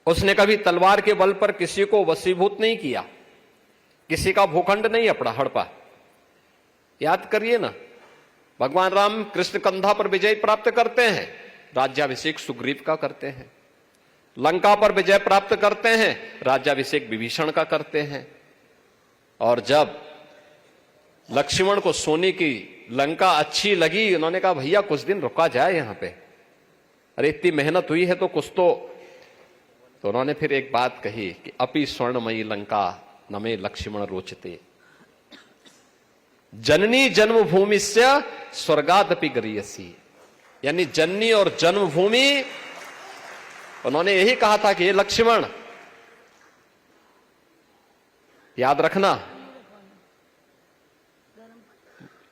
उसने कभी तलवार के बल पर किसी को वशीभूत नहीं किया, किसी का भूखंड नहीं अपना हड़पा। याद करिए ना, भगवान राम कृष्ण कंधा पर विजय प्राप्त करते हैं, राज्याभिषेक सुग्रीव का करते हैं। लंका पर विजय प्राप्त करते हैं, राज्याभिषेक विभीषण का करते हैं। और जब लक्ष्मण को सोने की लंका अच्छी लगी, उन्होंने कहा भैया कुछ दिन रुका जाए यहां पे, अरे इतनी मेहनत हुई है तो कुछ तो उन्होंने फिर एक बात कही कि अपि स्वर्णमयी लंका न मे लक्ष्मण रोचते, जननी जन्मभूमि से स्वर्गादपि गरीयसी। यानी जननी और जन्मभूमि, उन्होंने यही कहा था कि ये लक्ष्मण याद रखना,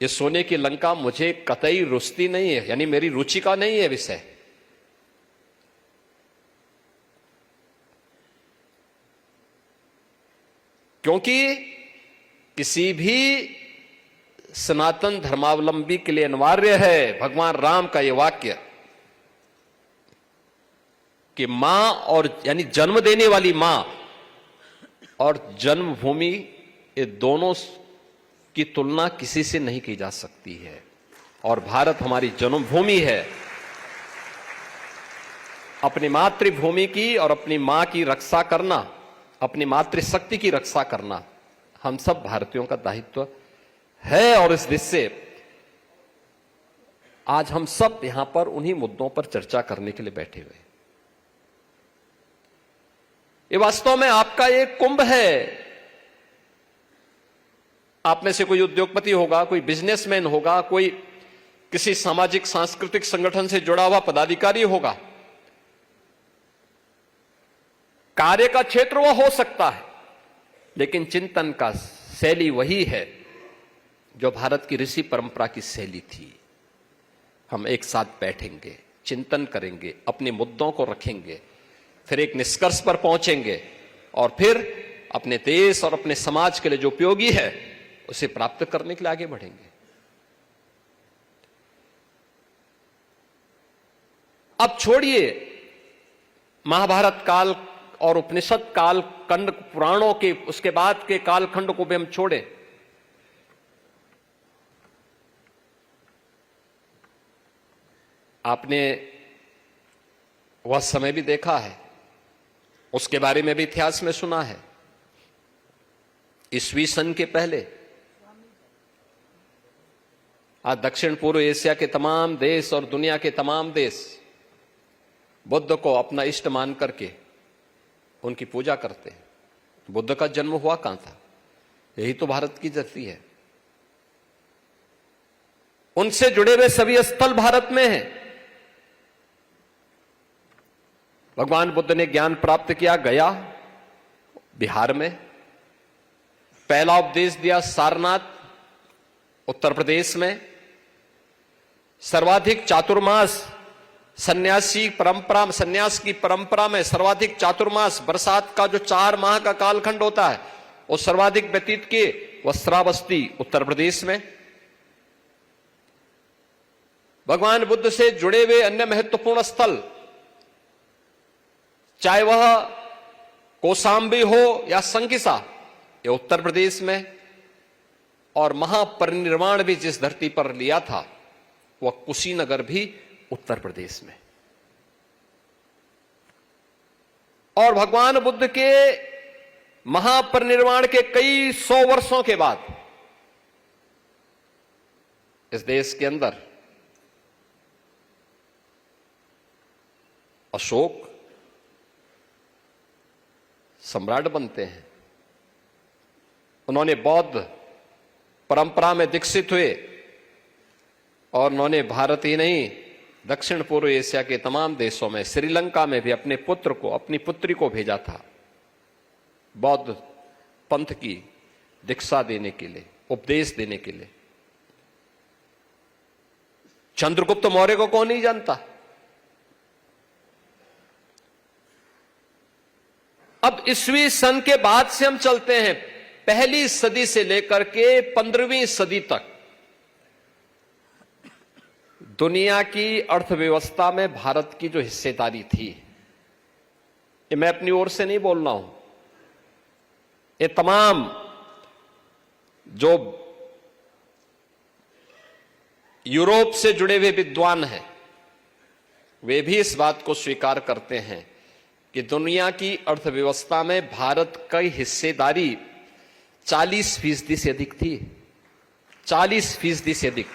ये सोने की लंका मुझे कतई रुचती नहीं है, यानी मेरी रुचि का नहीं है विषय। क्योंकि किसी भी सनातन धर्मावलंबी के लिए अनिवार्य है भगवान राम का यह वाक्य कि मां और यानी जन्म देने वाली मां और जन्मभूमि, ये दोनों की तुलना किसी से नहीं की जा सकती है। और भारत हमारी जन्मभूमि है। अपनी मातृभूमि की और अपनी मां की रक्षा करना, अपनी मातृशक्ति की रक्षा करना हम सब भारतीयों का दायित्व है। और इस दृष्टि से आज हम सब यहां पर उन्हीं मुद्दों पर चर्चा करने के लिए बैठे हुए। ये वास्तव में आपका एक कुंभ है। आप में से कोई उद्योगपति होगा, कोई बिजनेसमैन होगा, कोई किसी सामाजिक सांस्कृतिक संगठन से जुड़ा हुआ पदाधिकारी होगा। कार्य का क्षेत्र वह हो सकता है, लेकिन चिंतन का शैली वही है जो भारत की ऋषि परंपरा की शैली थी। हम एक साथ बैठेंगे, चिंतन करेंगे, अपने मुद्दों को रखेंगे, फिर एक निष्कर्ष पर पहुंचेंगे और फिर अपने देश और अपने समाज के लिए जो उपयोगी है उसे प्राप्त करने के लिए आगे बढ़ेंगे। अब छोड़िए महाभारत काल और उपनिषद काल खंड पुराणों के, उसके बाद के कालखंड को भी हम छोड़े। आपने वह समय भी देखा है, उसके बारे में भी इतिहास में सुना है। ईस्वी सन के पहले आज दक्षिण पूर्व एशिया के तमाम देश और दुनिया के तमाम देश बुद्ध को अपना इष्ट मान करके उनकी पूजा करते हैं। बुद्ध का जन्म हुआ कहां था? यही तो भारत की धरती है। उनसे जुड़े हुए सभी स्थल भारत में हैं। भगवान बुद्ध ने ज्ञान प्राप्त किया गया बिहार में, पहला उपदेश दिया सारनाथ उत्तर प्रदेश में, सर्वाधिक चातुर्मास सन्यासी परंपरा, सन्यास की परंपरा में सर्वाधिक चातुर्मास, बरसात का जो 4 माह का कालखंड होता है, वो सर्वाधिक व्यतीत किए वह श्रावस्ती उत्तर प्रदेश में। भगवान बुद्ध से जुड़े हुए अन्य महत्वपूर्ण स्थल, चाहे वह कौशाम्बी हो या संकिसा, ये उत्तर प्रदेश में। और महापरिनिर्वाण भी जिस धरती पर लिया था वह कुशीनगर भी उत्तर प्रदेश में। और भगवान बुद्ध के महापरिनिर्वाण के कई 100 वर्षों के बाद इस देश के अंदर अशोक सम्राट बनते हैं। उन्होंने बौद्ध परंपरा में दीक्षित हुए और उन्होंने भारत ही नहीं दक्षिण पूर्व एशिया के तमाम देशों में, श्रीलंका में भी अपने पुत्र को, अपनी पुत्री को भेजा था बौद्ध पंथ की दीक्षा देने के लिए, उपदेश देने के लिए। चंद्रगुप्त मौर्य को कौन नहीं जानता? अब ईस्वी सन के बाद से हम चलते हैं, पहली सदी से लेकर के 15वीं सदी तक दुनिया की अर्थव्यवस्था में भारत की जो हिस्सेदारी थी ये मैं अपनी ओर से नहीं बोल रहा हूं, ये तमाम जो यूरोप से जुड़े हुए विद्वान हैं वे भी इस बात को स्वीकार करते हैं कि दुनिया की अर्थव्यवस्था में भारत की हिस्सेदारी 40% से अधिक थी, 40% से अधिक,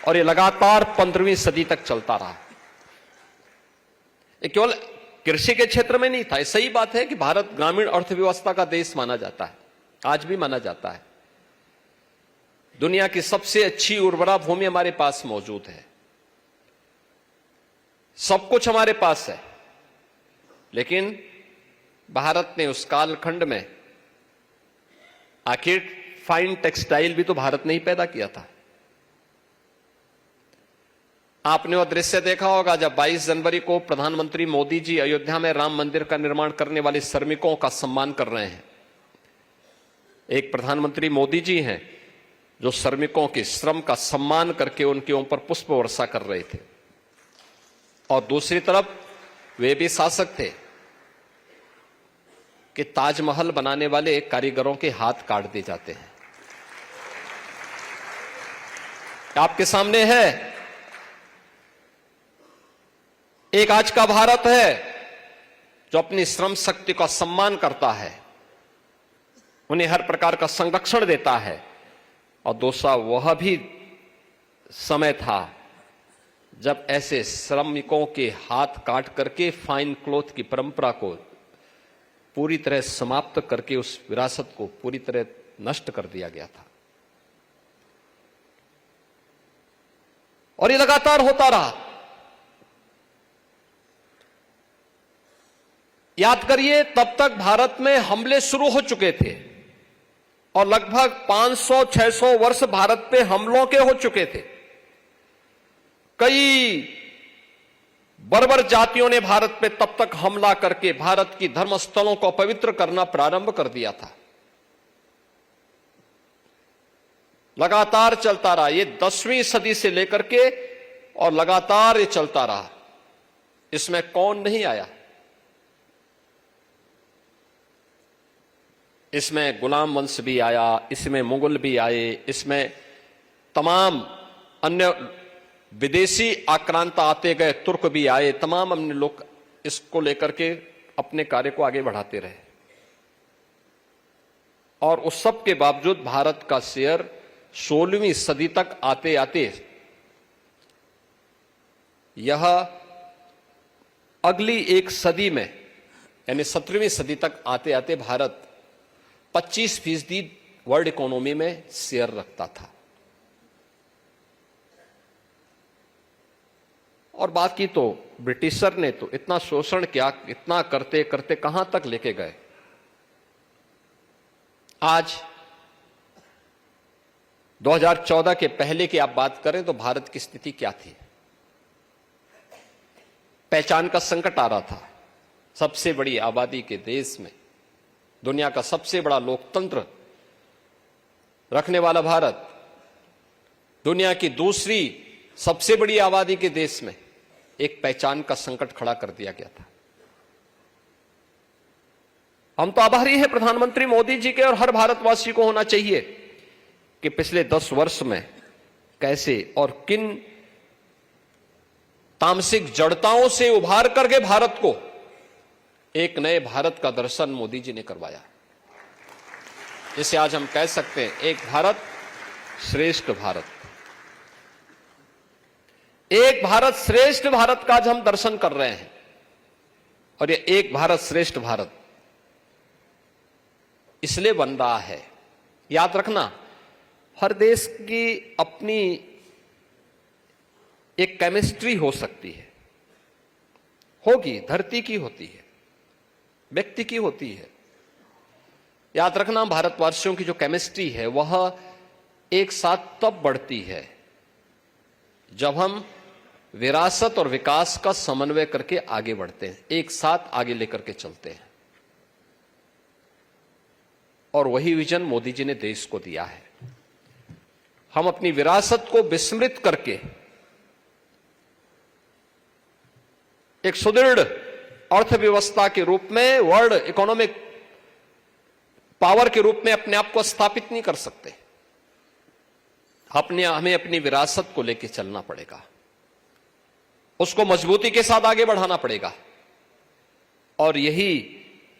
और ये लगातार 15वीं सदी तक चलता रहा। ये केवल कृषि के क्षेत्र में नहीं था। ये सही बात है कि भारत ग्रामीण अर्थव्यवस्था का देश माना जाता है, आज भी माना जाता है। दुनिया की सबसे अच्छी उर्वरा भूमि हमारे पास मौजूद है, सब कुछ हमारे पास है, लेकिन भारत ने उस कालखंड में आखिर फाइन टेक्सटाइल भी तो भारत ने ही पैदा किया था। आपने वह दृश्य देखा होगा जब 22 जनवरी को प्रधानमंत्री मोदी जी अयोध्या में राम मंदिर का निर्माण करने वाले श्रमिकों का सम्मान कर रहे हैं। एक प्रधानमंत्री मोदी जी हैं जो श्रमिकों के श्रम का सम्मान करके उनके ऊपर पुष्प वर्षा कर रहे थे, और दूसरी तरफ वे भी शासक थे कि ताजमहल बनाने वाले कारीगरों के हाथ काट दिए जाते हैं। आपके सामने है एक आज का भारत है जो अपनी श्रम शक्ति का सम्मान करता है, उन्हें हर प्रकार का संरक्षण देता है, और दूसरा वह भी समय था जब ऐसे श्रमिकों के हाथ काट करके फाइन क्लॉथ की परंपरा को पूरी तरह समाप्त करके उस विरासत को पूरी तरह नष्ट कर दिया गया था। और ये लगातार होता रहा। याद करिए, तब तक भारत में हमले शुरू हो चुके थे और लगभग 500-600 वर्ष भारत पे हमलों के हो चुके थे। कई बर्बर जातियों ने भारत पे तब तक हमला करके भारत की धर्मस्थलों को पवित्र करना प्रारंभ कर दिया था। लगातार चलता रहा, ये 10वीं सदी से लेकर के और लगातार ये चलता रहा। इसमें कौन नहीं आया? इसमें गुलाम वंश भी आया, इसमें मुगल भी आए, इसमें तमाम अन्य विदेशी आक्रांता आते गए, तुर्क भी आए, तमाम अन्य लोग इसको लेकर के अपने कार्य को आगे बढ़ाते रहे। और उस सब के बावजूद भारत का शेयर 16वीं सदी तक आते आते यह अगली एक सदी में यानी 17वीं सदी तक आते आते भारत 25% वर्ल्ड इकोनॉमी में शेयर रखता था। और बाकी तो ब्रिटिशर ने तो इतना शोषण किया, इतना करते करते कहां तक लेके गए। आज 2014 के पहले की आप बात करें तो भारत की स्थिति क्या थी? पहचान का संकट आ रहा था। सबसे बड़ी आबादी के देश में, दुनिया का सबसे बड़ा लोकतंत्र रखने वाला भारत, दुनिया की दूसरी सबसे बड़ी आबादी के देश में एक पहचान का संकट खड़ा कर दिया गया था। हम तो आभारी हैं प्रधानमंत्री मोदी जी के, और हर भारतवासी को होना चाहिए कि पिछले 10 वर्ष में कैसे और किन तामसिक जड़ताओं से उभार करके भारत को एक नए भारत का दर्शन मोदी जी ने करवाया, जिसे आज हम कह सकते हैं एक भारत श्रेष्ठ भारत। एक भारत श्रेष्ठ भारत का आज हम दर्शन कर रहे हैं। और ये एक भारत श्रेष्ठ भारत इसलिए बन रहा है, याद रखना, हर देश की अपनी एक केमिस्ट्री हो सकती है, होगी, धरती की होती है, व्यक्ति की होती है। याद रखना, भारतवासियों की जो केमिस्ट्री है वह एक साथ तब बढ़ती है जब हम विरासत और विकास का समन्वय करके आगे बढ़ते हैं, एक साथ आगे लेकर के चलते हैं। और वही विजन मोदी जी ने देश को दिया है। हम अपनी विरासत को विस्मृत करके एक सुदृढ़ अर्थव्यवस्था के रूप में, वर्ल्ड इकोनॉमिक पावर के रूप में अपने आप को स्थापित नहीं कर सकते। हमें अपनी विरासत को लेकर चलना पड़ेगा, उसको मजबूती के साथ आगे बढ़ाना पड़ेगा। और यही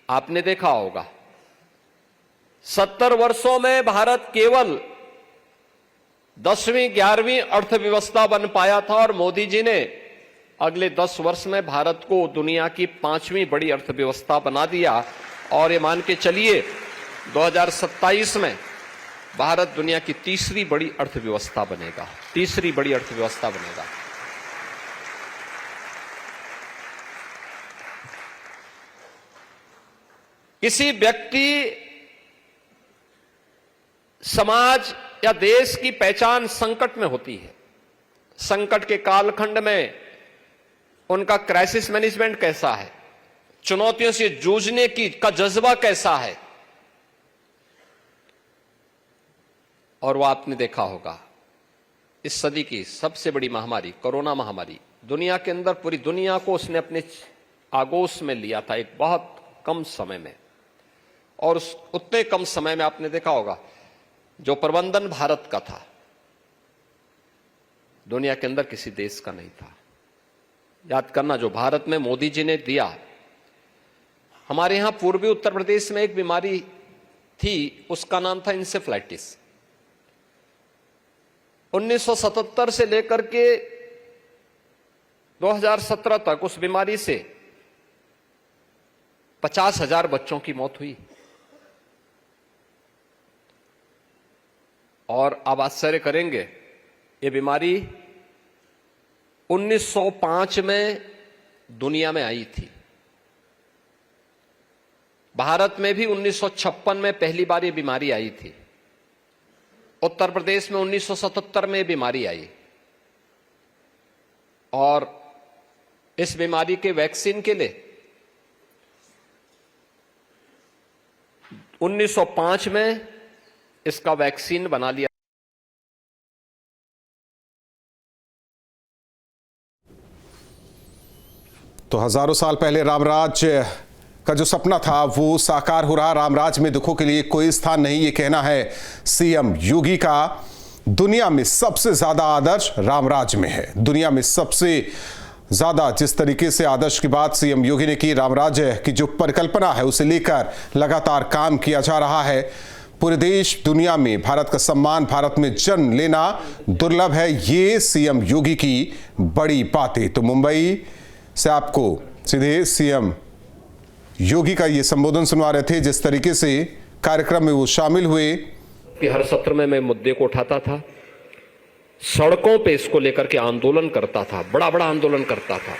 आपने देखा होगा, 70 वर्षों में भारत केवल 10वीं 11वीं अर्थव्यवस्था बन पाया था, और मोदी जी ने अगले 10 वर्ष में भारत को दुनिया की 5वीं बड़ी अर्थव्यवस्था बना दिया। और ये मान के चलिए 2027 में भारत दुनिया की तीसरी बड़ी अर्थव्यवस्था बनेगा, तीसरी बड़ी अर्थव्यवस्था बनेगा। किसी व्यक्ति, समाज या देश की पहचान संकट में होती है। संकट के कालखंड में उनका क्राइसिस मैनेजमेंट कैसा है, चुनौतियों से जूझने का जज्बा कैसा है। और वो आपने देखा होगा, इस सदी की सबसे बड़ी महामारी कोरोना महामारी, दुनिया के अंदर पूरी दुनिया को उसने अपने आगोश में लिया था एक बहुत कम समय में। और उतने कम समय में आपने देखा होगा जो प्रबंधन भारत का था, दुनिया के अंदर किसी देश का नहीं था। याद करना, जो भारत में मोदी जी ने दिया। हमारे यहां पूर्वी उत्तर प्रदेश में एक बीमारी थी, उसका नाम था इंसेफ्लाइटिस। 1977 से लेकर के 2017 तक उस बीमारी से 50,000 बच्चों की मौत हुई। और आप आश्चर्य करेंगे, ये बीमारी 1905 में दुनिया में आई थी। भारत में भी 1956 में पहली बार ये बीमारी आई थी। उत्तर प्रदेश में 1977 में बीमारी आई। और इस बीमारी के वैक्सीन के लिए 1905 में इसका वैक्सीन बना लिया। तो हजारों साल पहले रामराज का जो सपना था वो साकार हो रहा। रामराज में दुखों के लिए कोई स्थान नहीं, ये कहना है सीएम योगी का। दुनिया में सबसे ज्यादा आदर्श रामराज में है। दुनिया में सबसे ज्यादा जिस तरीके से आदर्श की बात सीएम योगी ने की, रामराज की जो परिकल्पना है उसे लेकर लगातार काम किया जा रहा है। पूरे देश दुनिया में भारत का सम्मान, भारत में जन्म लेना दुर्लभ है, ये सीएम योगी की बड़ी बातें। तो मुंबई से आपको सीधे सीएम योगी का ये संबोधन सुनवा रहे थे, जिस तरीके से कार्यक्रम में वो शामिल हुए। कि हर सत्र में मैं मुद्दे को उठाता था, सड़कों पे इसको लेकर के आंदोलन करता था, बड़ा बड़ा आंदोलन करता था।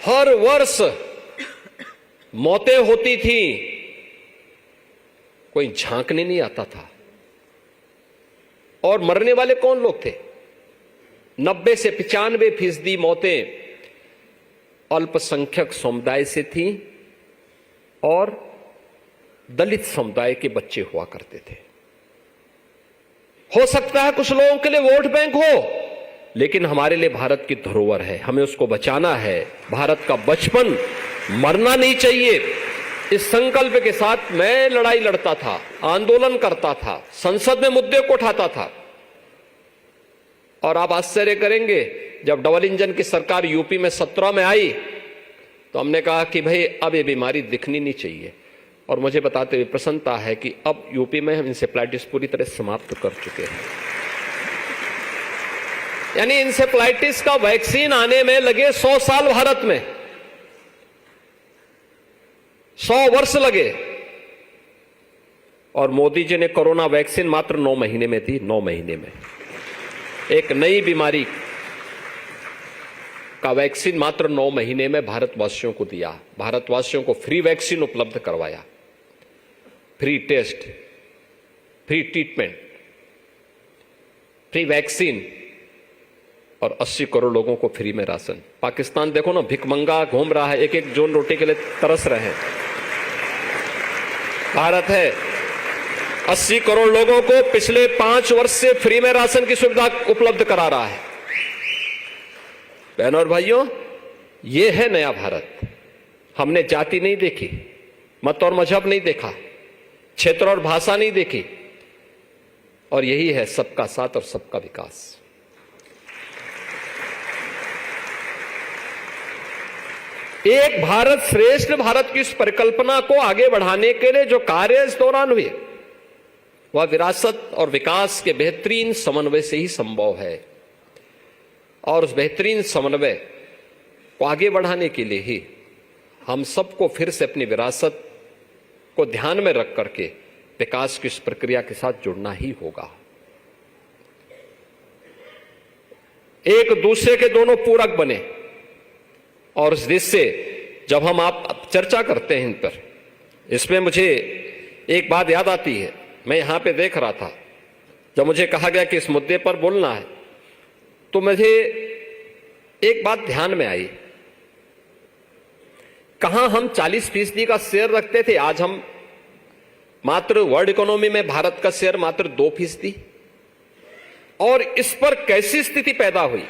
हर वर्ष मौतें होती थी, कोई झांकने नहीं आता था। और मरने वाले कौन लोग थे? 90 से 95% मौतें अल्पसंख्यक समुदाय से थी और दलित समुदाय के बच्चे हुआ करते थे। हो सकता है कुछ लोगों के लिए वोट बैंक हो, लेकिन हमारे लिए भारत की धरोहर है, हमें उसको बचाना है। भारत का बचपन मरना नहीं चाहिए, इस संकल्प के साथ मैं लड़ाई लड़ता था, आंदोलन करता था, संसद में मुद्दे को उठाता था। और आप आश्चर्य करेंगे, जब डबल इंजन की सरकार यूपी में 17 में आई तो हमने कहा कि भाई अब ये बीमारी दिखनी नहीं चाहिए। और मुझे बताते हुए प्रसन्नता है कि अब यूपी में हम इंसेफ्लाइटिस पूरी तरह समाप्त कर चुके हैं। यानी इंसेफ्लाइटिस का वैक्सीन आने में लगे 100 साल, भारत में 100 वर्ष लगे। और मोदी जी ने कोरोना वैक्सीन मात्र 9 महीने में दी। 9 महीने में एक नई बीमारी का वैक्सीन मात्र 9 महीने में भारतवासियों को दिया। भारतवासियों को फ्री वैक्सीन उपलब्ध करवाया, free test, free treatment, free vaccine और 80 करोड़ लोगों को फ्री में राशन। पाकिस्तान देखो ना, भिखमंगा घूम रहा है, एक एक जोन रोटी के लिए तरस रहे हैं। भारत है 80 करोड़ लोगों को पिछले 5 वर्ष से फ्री में राशन की सुविधा उपलब्ध करा रहा है। बहनों और भाइयों, ये है नया भारत। हमने जाति नहीं देखी, मत और मजहब नहीं देखा, क्षेत्र और भाषा नहीं देखी, और यही है सबका साथ और सबका विकास। एक भारत श्रेष्ठ भारत की इस परिकल्पना को आगे बढ़ाने के लिए जो कार्य इस दौरान हुए, वह विरासत और विकास के बेहतरीन समन्वय से ही संभव है। और उस बेहतरीन समन्वय को आगे बढ़ाने के लिए ही हम सबको फिर से अपनी विरासत को ध्यान में रख करके विकास की इस प्रक्रिया के साथ जुड़ना ही होगा। एक दूसरे के दोनों पूरक बने, और इस देश से जब हम आप चर्चा करते हैं इन पर, इसमें मुझे एक बात याद आती है। मैं यहां पे देख रहा था, जब मुझे कहा गया कि इस मुद्दे पर बोलना है, तो मुझे एक बात ध्यान में आई। कहां हम 40% का शेयर रखते थे, आज हम मात्र वर्ल्ड इकोनॉमी में भारत का शेयर मात्र 2%। और इस पर कैसी स्थिति पैदा हुई,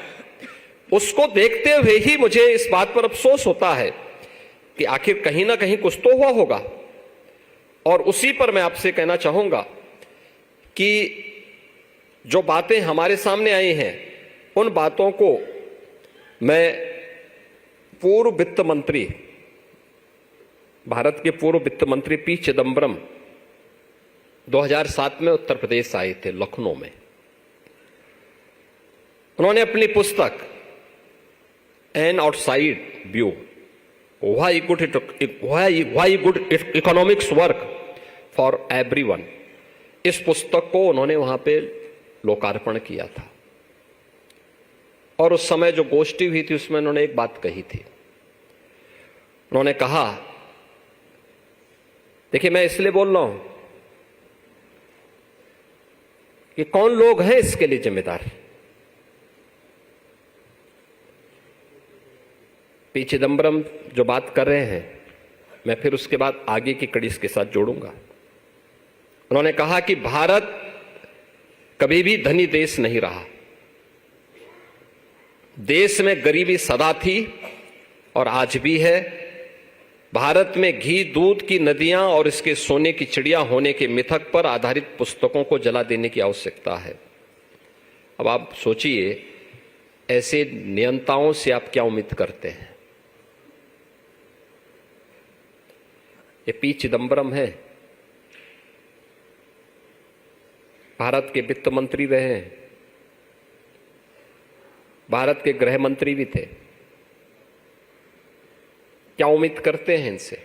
उसको देखते हुए ही मुझे इस बात पर अफसोस होता है कि आखिर कहीं ना कहीं कुछ तो हुआ होगा। और उसी पर मैं आपसे कहना चाहूंगा कि जो बातें हमारे सामने आई हैं, उन बातों को मैं पूर्व वित्त मंत्री, भारत के पूर्व वित्त मंत्री पी चिदम्बरम 2007 में उत्तर प्रदेश आए थे, लखनऊ में। उन्होंने अपनी पुस्तक an outside view, why good economics work for everyone, इस पुस्तक को उन्होंने वहां पे लोकार्पण किया था। और उस समय जो गोष्ठी हुई थी, उसमें उन्होंने एक बात कही थी। उन्होंने कहा, देखिए मैं इसलिए बोल रहा हूं कि कौन लोग हैं इसके लिए जिम्मेदार। पी चिदम्बरम जो बात कर रहे हैं, मैं फिर उसके बाद आगे की कड़ी इसके साथ जोड़ूंगा। उन्होंने कहा कि भारत कभी भी धनी देश नहीं रहा, देश में गरीबी सदा थी और आज भी है। भारत में घी दूध की नदियां और इसके सोने की चिड़िया होने के मिथक पर आधारित पुस्तकों को जला देने की आवश्यकता है। अब आप सोचिए, ऐसे नियंताओं से आप क्या उम्मीद करते हैं। ये पी चिदम्बरम है, भारत के वित्त मंत्री रहे हैं, भारत के गृह मंत्री भी थे। क्या उम्मीद करते हैं इनसे।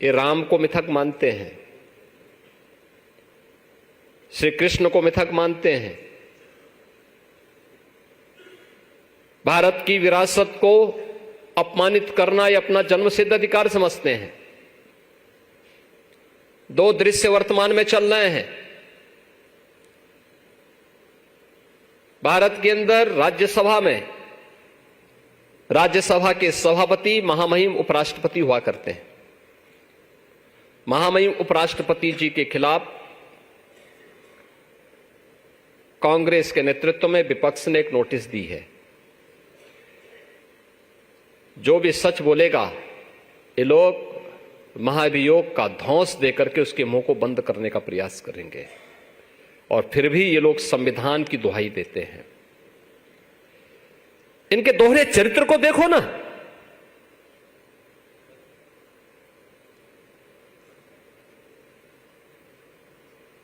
ये राम को मिथक मानते हैं, श्री कृष्ण को मिथक मानते हैं, भारत की विरासत को अपमानित करना ये अपना जन्मसिद्ध अधिकार समझते हैं। दो दृश्य वर्तमान में चल रहे हैं। भारत के अंदर राज्यसभा में, राज्यसभा के सभापति महामहिम उपराष्ट्रपति हुआ करते हैं। महामहिम उपराष्ट्रपति जी के खिलाफ कांग्रेस के नेतृत्व में विपक्ष ने एक नोटिस दी है। जो भी सच बोलेगा, ये लोग महाभियोग का ध्वंस देकर के उसके मुंह को बंद करने का प्रयास करेंगे। और फिर भी ये लोग संविधान की दुहाई देते हैं। इनके दोहरे चरित्र को देखो ना।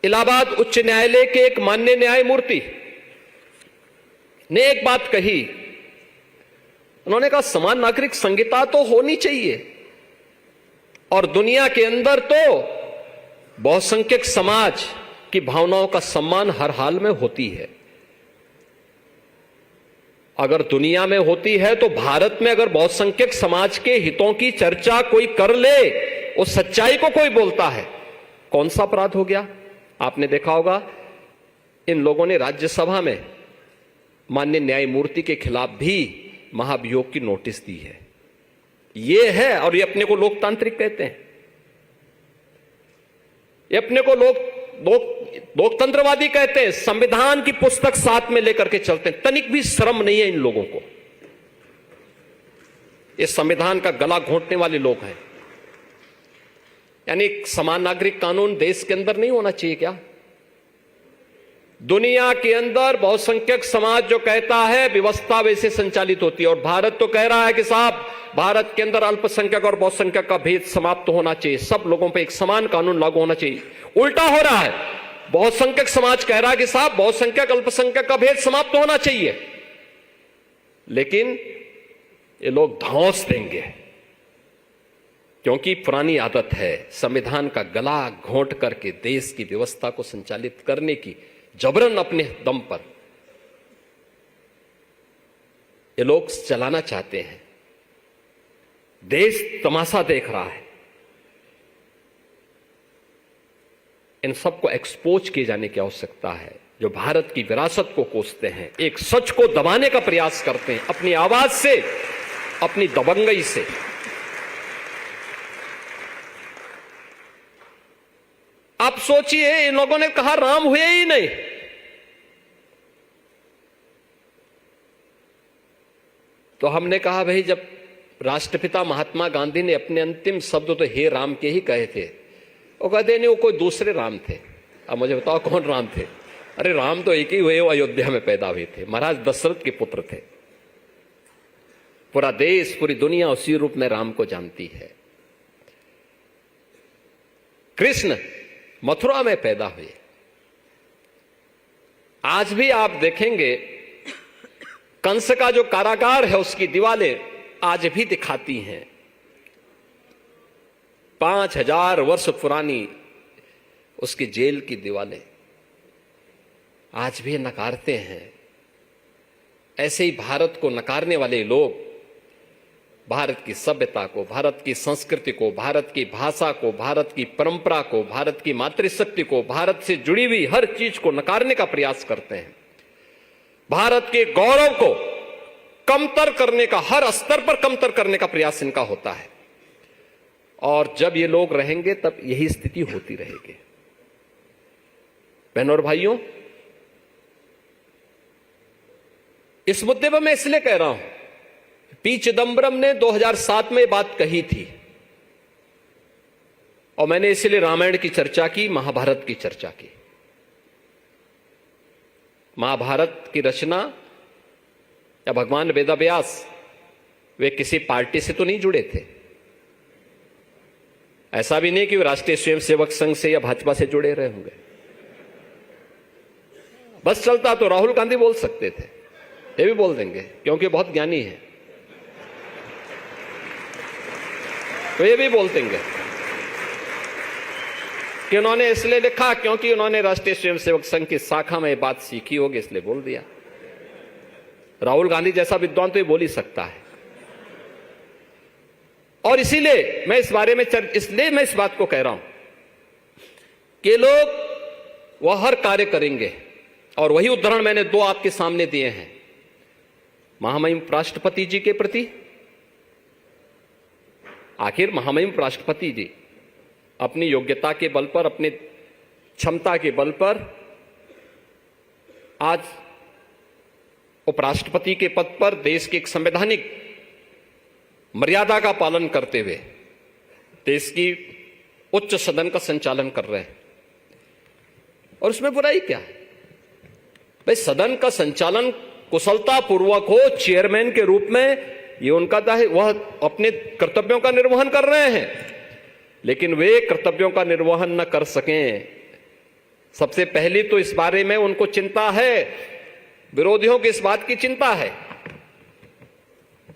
इलाहाबाद उच्च न्यायालय के एक माननीय न्यायमूर्ति ने एक बात कही। उन्होंने कहा, समान नागरिक संहिता तो होनी चाहिए, और दुनिया के अंदर तो बहुसंख्यक समाज की भावनाओं का सम्मान हर हाल में होती है। अगर दुनिया में होती है तो भारत में अगर बहुसंख्यक समाज के हितों की चर्चा कोई कर ले, उस सच्चाई को कोई बोलता है, कौन सा अपराध हो गया। आपने देखा होगा, इन लोगों ने राज्यसभा में माननीय न्यायमूर्ति के खिलाफ भी महाभियोग की नोटिस दी है। ये है, और ये अपने को लोकतांत्रिक कहते हैं। ये अपने को लोकतंत्रवादी कहते हैं संविधान की पुस्तक साथ में लेकर के चलते हैं। तनिक भी शर्म नहीं है इन लोगों को। ये संविधान का गला घोंटने वाले लोग हैं। यानी समान नागरिक कानून देश के अंदर नहीं होना चाहिए क्या? दुनिया के अंदर बहुसंख्यक समाज जो कहता है व्यवस्था वैसे संचालित होती है, और भारत तो कह रहा है कि साहब भारत के अंदर अल्पसंख्यक और बहुसंख्यक का भेद समाप्त होना चाहिए, सब लोगों पर एक समान कानून लागू होना चाहिए। उल्टा हो रहा है, बहुसंख्यक समाज कह रहा है कि साहब बहुसंख्यक अल्पसंख्यक का भेद समाप्त होना चाहिए, लेकिन ये लोग धौंस देंगे, क्योंकि पुरानी आदत है संविधान का गला घोंट करके देश की व्यवस्था को संचालित करने की, जबरन अपने दम पर ये लोग चलाना चाहते हैं। देश तमाशा देख रहा है। इन सबको एक्सपोज किए जाने की आवश्यकता है। जो भारत की विरासत को कोसते हैं, एक सच को दबाने का प्रयास करते हैं अपनी आवाज से, अपनी दबंगई से। आप सोचिए, इन लोगों ने कहा राम हुए ही नहीं। तो हमने कहा भाई, जब राष्ट्रपिता महात्मा गांधी ने अपने अंतिम शब्द तो हे राम के ही कहे थे, वो कहते नहीं वो कोई दूसरे राम थे। अब मुझे बताओ कौन राम थे? अरे राम तो एक ही हुए, वो अयोध्या में पैदा हुए थे, महाराज दशरथ के पुत्र थे। पूरा देश, पूरी दुनिया उसी रूप में राम को जानती है। कृष्ण मथुरा में पैदा हुए। आज भी आप देखेंगे कंस का जो कारागार है उसकी दीवारें आज भी दिखाती हैं 5000 वर्ष पुरानी उसकी जेल की दीवारें आज भी नकारते हैं। ऐसे ही भारत को नकारने वाले लोग भारत की सभ्यता को, भारत की संस्कृति को, भारत की भाषा को, भारत की परंपरा को, भारत की मातृशक्ति को, भारत से जुड़ी हुई हर चीज को नकारने का प्रयास करते हैं। भारत के गौरव को कमतर करने का, हर स्तर पर कमतर करने का प्रयास इनका होता है। और जब ये लोग रहेंगे तब यही स्थिति होती रहेगी। बहनों और भाइयों, इस मुद्दे पर मैं इसलिए कह रहा हूं, पी चिदंबरम ने 2007 में बात कही थी, और मैंने इसलिए रामायण की चर्चा की, महाभारत की चर्चा की। महाभारत की रचना या भगवान वेदव्यास वे किसी पार्टी से तो नहीं जुड़े थे। ऐसा भी नहीं कि वे राष्ट्रीय स्वयंसेवक संघ से या भाजपा से जुड़े रहे होंगे। बस चलता तो राहुल गांधी बोल सकते थे, ये भी बोल देंगे क्योंकि बहुत ज्ञानी है, तो ये भी बोल देंगे कि उन्होंने इसलिए लिखा क्योंकि उन्होंने राष्ट्रीय स्वयंसेवक संघ की शाखा में ये बात सीखी होगी, इसलिए बोल दिया। राहुल गांधी जैसा विद्वान तो ये बोल ही सकता है। और इसीलिए मैं इस बारे में इसलिए मैं इस बात को कह रहा हूं कि लोग वह हर कार्य करेंगे, और वही उदाहरण मैंने दो आपके सामने दिए हैं। महामहिम राष्ट्रपति जी के प्रति, आखिर महामहिम राष्ट्रपति जी अपनी योग्यता के बल पर, अपनी क्षमता के बल पर आज उपराष्ट्रपति के पद पर देश की एक संवैधानिक मर्यादा का पालन करते हुए देश की उच्च सदन का संचालन कर रहे हैं। और उसमें बुराई क्या है भाई? सदन का संचालन कुशलता पूर्वक हो, चेयरमैन के रूप में ये उनका है, वह अपने कर्तव्यों का निर्वहन कर रहे हैं। लेकिन वे कर्तव्यों का निर्वहन न कर सकें, सबसे पहली तो इस बारे में उनको चिंता है, विरोधियों की इस बात की चिंता है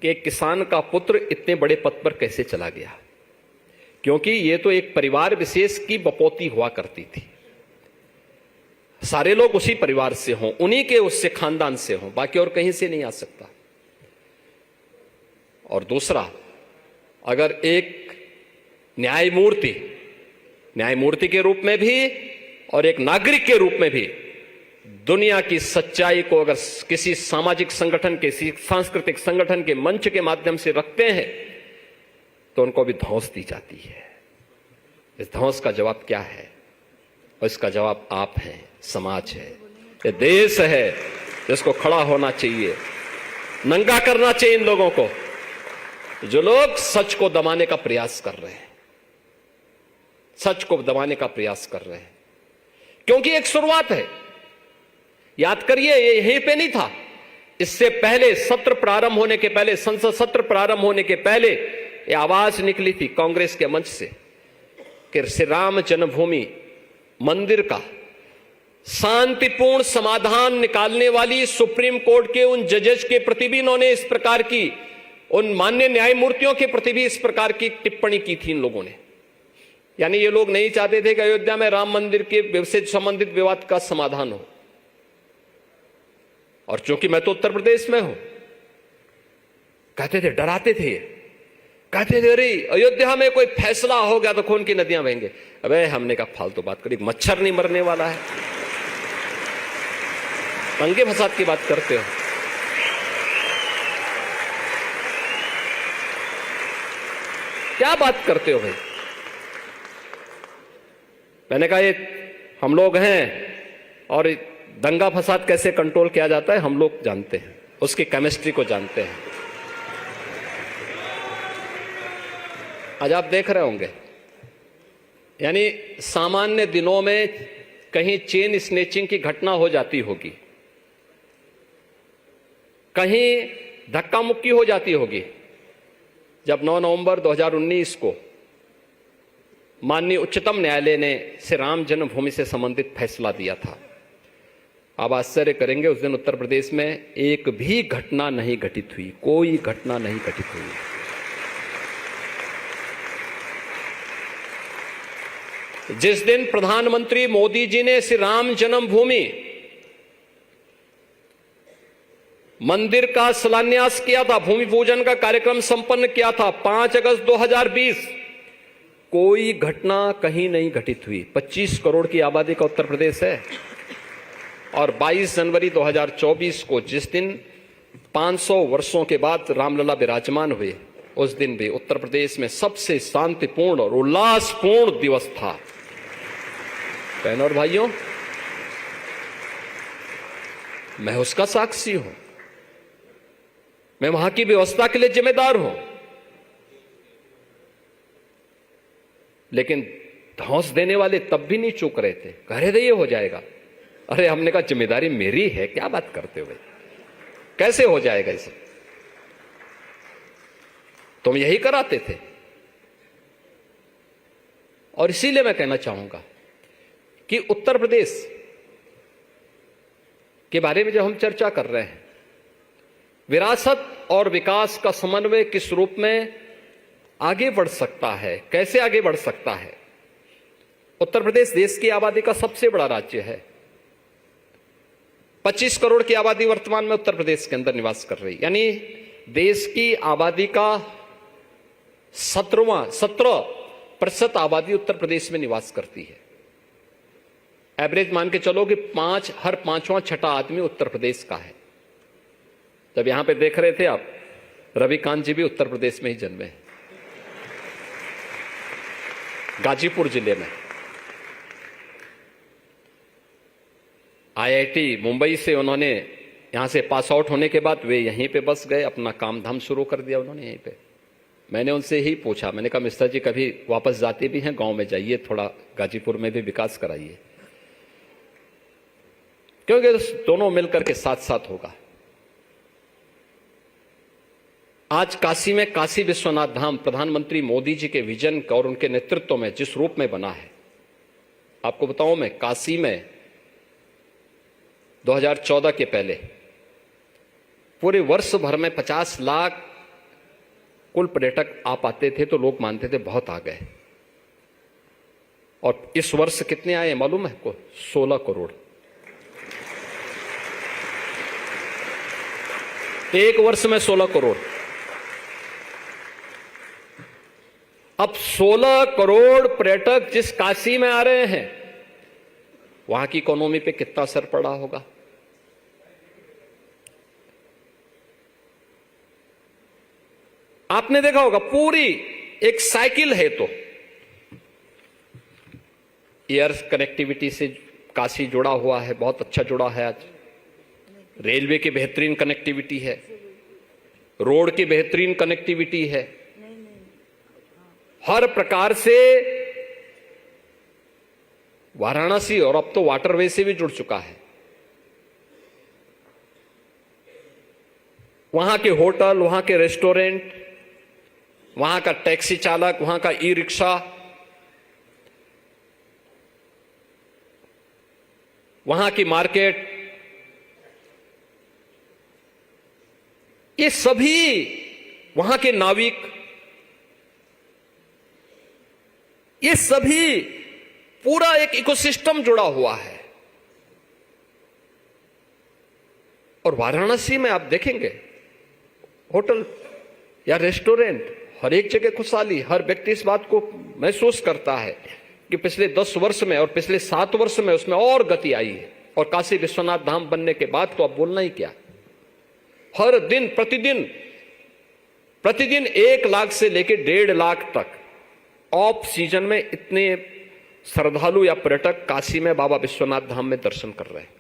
कि एक किसान का पुत्र इतने बड़े पद पर कैसे चला गया, क्योंकि ये तो एक परिवार विशेष की बपौती हुआ करती थी। सारे लोग उसी परिवार से हों, उन्हीं के उससे खानदान से हों, बाकी और कहीं से नहीं आ सकता। और दूसरा, अगर एक न्यायमूर्ति के रूप में भी और एक नागरिक के रूप में भी दुनिया की सच्चाई को अगर किसी सामाजिक संगठन के, सांस्कृतिक संगठन के मंच के माध्यम से रखते हैं तो उनको भी धौंस दी जाती है। इस धौंस का जवाब क्या है? और इसका जवाब आप हैं, समाज है, ये देश है जिसको खड़ा होना चाहिए, नंगा करना चाहिए इन लोगों को जो लोग सच को दबाने का प्रयास कर रहे हैं, सच को दबाने का प्रयास कर रहे हैं। क्योंकि एक शुरुआत है, याद करिए ये यहीं पे नहीं था, इससे पहले सत्र प्रारंभ होने के पहले, संसद सत्र प्रारंभ होने के पहले ये आवाज निकली थी कांग्रेस के मंच से कि श्री राम जन्मभूमि मंदिर का शांतिपूर्ण समाधान निकालने वाली सुप्रीम कोर्ट के उन जजेस के प्रति भी इन्होंने इस प्रकार की, उन मान्य न्यायमूर्तियों के प्रति भी इस प्रकार की टिप्पणी की थी इन लोगों ने। यानी ये लोग नहीं चाहते थे कि अयोध्या में राम मंदिर के से संबंधित विवाद का समाधान हो। और चूंकि मैं तो उत्तर प्रदेश में हूं, कहते थे, डराते थे, कहते थे अरे अयोध्या में कोई फैसला हो गया तो खून की नदियां बहेंगे। अबे हमने कहा फालतू बात करी, मच्छर नहीं मरने वाला है, दंगे फसाद की बात करते हो। क्या बात करते हो भाई? मैंने कहा ये हम लोग हैं और दंगा फसाद कैसे कंट्रोल किया जाता है हम लोग जानते हैं, उसकी केमिस्ट्री को जानते हैं। आज आप देख रहे होंगे, यानी सामान्य दिनों में कहीं चेन स्नेचिंग की घटना हो जाती होगी, कहीं धक्का मुक्की हो जाती होगी। जब 9 नवंबर 2019 को माननीय उच्चतम न्यायालय ने श्री राम जन्मभूमि से संबंधित फैसला दिया था, आप आश्चर्य करेंगे, उस दिन उत्तर प्रदेश में एक भी घटना नहीं घटित हुई, कोई घटना नहीं घटित हुई। जिस दिन प्रधानमंत्री मोदी जी ने श्री राम जन्मभूमि मंदिर का शिलान्यास किया था, भूमि पूजन का कार्यक्रम संपन्न किया था 5 अगस्त 2020, कोई घटना कहीं नहीं घटित हुई। 25 करोड़ की आबादी का उत्तर प्रदेश है और 22 जनवरी 2024 को जिस दिन 500 वर्षों के बाद रामलला विराजमान हुए, उस दिन भी उत्तर प्रदेश में सबसे शांतिपूर्ण और उल्लासपूर्ण दिवस था। बहनों और भाइयों, मैं उसका साक्षी हूं, मैं वहां की व्यवस्था के लिए जिम्मेदार हूं, लेकिन धौंस देने वाले तब भी नहीं चूक रहे थे, कह रहे थे ये हो जाएगा। अरे हमने कहा जिम्मेदारी मेरी है, क्या बात करते हो भाई, कैसे हो जाएगा इसे? तुम यही कराते थे। और इसीलिए मैं कहना चाहूंगा कि उत्तर प्रदेश के बारे में जब हम चर्चा कर रहे हैं, विरासत और विकास का समन्वय किस रूप में आगे बढ़ सकता है, कैसे आगे बढ़ सकता है? उत्तर प्रदेश देश की आबादी का सबसे बड़ा राज्य है। 25 करोड़ की आबादी वर्तमान में उत्तर प्रदेश के अंदर निवास कर रही, यानी देश की आबादी का 17% आबादी उत्तर प्रदेश में निवास करती है। एवरेज मान के चलो कि हर पांचवां छठा आदमी उत्तर प्रदेश का है। जब यहां पे देख रहे थे आप, रविकांत जी भी उत्तर प्रदेश में ही जन्मे हैं, गाजीपुर जिले में। आईआईटी मुंबई से उन्होंने यहां से पास आउट होने के बाद वे यहीं पे बस गए, अपना काम धाम शुरू कर दिया उन्होंने यहीं पे। मैंने उनसे ही पूछा, मैंने कहा मिस्टर जी कभी वापस जाते भी हैं गांव में, जाइए थोड़ा गाजीपुर में भी विकास कराइए, क्योंकि दोनों मिलकर के साथ साथ होगा। आज काशी में काशी विश्वनाथ धाम प्रधानमंत्री मोदी जी के विजन और उनके नेतृत्व में जिस रूप में बना है, आपको बताऊं मैं, काशी में 2014 के पहले पूरे वर्ष भर में 50 लाख कुल पर्यटक आ पाते थे, तो लोग मानते थे बहुत आ गए। और इस वर्ष कितने आए मालूम है आपको? 16 करोड़। एक वर्ष में 16 करोड़। अब 16 करोड़ पर्यटक जिस काशी में आ रहे हैं, वहां की इकोनॉमी पे कितना असर पड़ा होगा? आपने देखा होगा, पूरी एक साइकिल है, तो एयर कनेक्टिविटी से काशी जुड़ा हुआ है, बहुत अच्छा जुड़ा है। आज रेलवे की बेहतरीन कनेक्टिविटी है, रोड की बेहतरीन कनेक्टिविटी है, हर प्रकार से वाराणसी और अब तो वाटरवे से भी जुड़ चुका है। वहां के होटल, वहां के रेस्टोरेंट, वहां का टैक्सी चालक, वहां का ई रिक्शा, वहां की मार्केट, ये सभी, वहां के नाविक, ये सभी पूरा एक इकोसिस्टम जुड़ा हुआ है। और वाराणसी में आप देखेंगे होटल या रेस्टोरेंट, हर एक जगह खुशहाली। हर व्यक्ति इस बात को महसूस करता है कि पिछले 10 वर्ष में और पिछले 7 वर्ष में उसमें और गति आई है। और काशी विश्वनाथ धाम बनने के बाद तो अब बोलना ही क्या, हर दिन प्रतिदिन 1 लाख से लेकर 1.5 लाख तक ऑफ सीजन में इतने श्रद्धालु या पर्यटक काशी में बाबा विश्वनाथ धाम में दर्शन कर रहे हैं।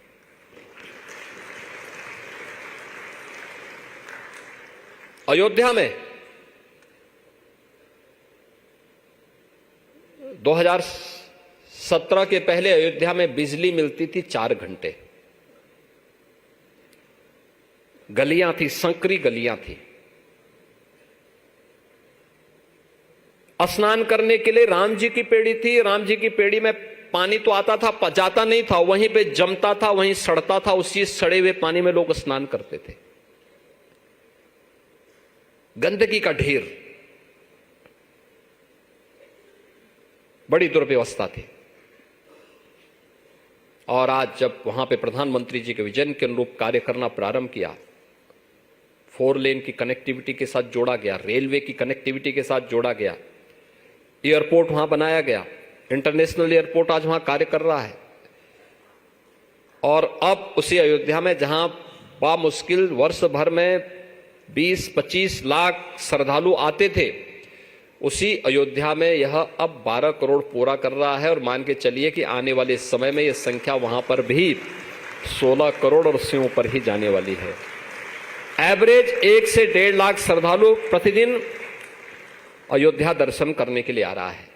अयोध्या में 2017 के पहले अयोध्या में बिजली मिलती थी 4 घंटे। गलियां थी, संकरी गलियां थी। स्नान करने के लिए राम जी की पेड़ी थी। राम जी की पेड़ी में पानी तो आता था, जाता नहीं था, वहीं पे जमता था, वहीं सड़ता था। उसी सड़े हुए पानी में लोग स्नान करते थे। गंदगी का ढेर, बड़ी दुर्व्यवस्था थी। और आज जब वहां पे प्रधानमंत्री जी के विजन के अनुरूप कार्य करना प्रारंभ किया, 4 लेन की कनेक्टिविटी के साथ जोड़ा गया, रेलवे की कनेक्टिविटी के साथ जोड़ा गया, एयरपोर्ट वहां बनाया गया, इंटरनेशनल एयरपोर्ट आज वहां कार्य कर रहा है। और अब उसी अयोध्या में जहां बामुश्किल वर्ष भर में 20-25 लाख श्रद्धालु आते थे, उसी अयोध्या में यह अब 12 करोड़ पूरा कर रहा है। और मान के चलिए कि आने वाले समय में यह संख्या वहां पर भी 16 करोड़ और उससे ऊपर ही जाने वाली है। एवरेज 1 से 1.5 लाख श्रद्धालु प्रतिदिन अयोध्या दर्शन करने के लिए आ रहा है।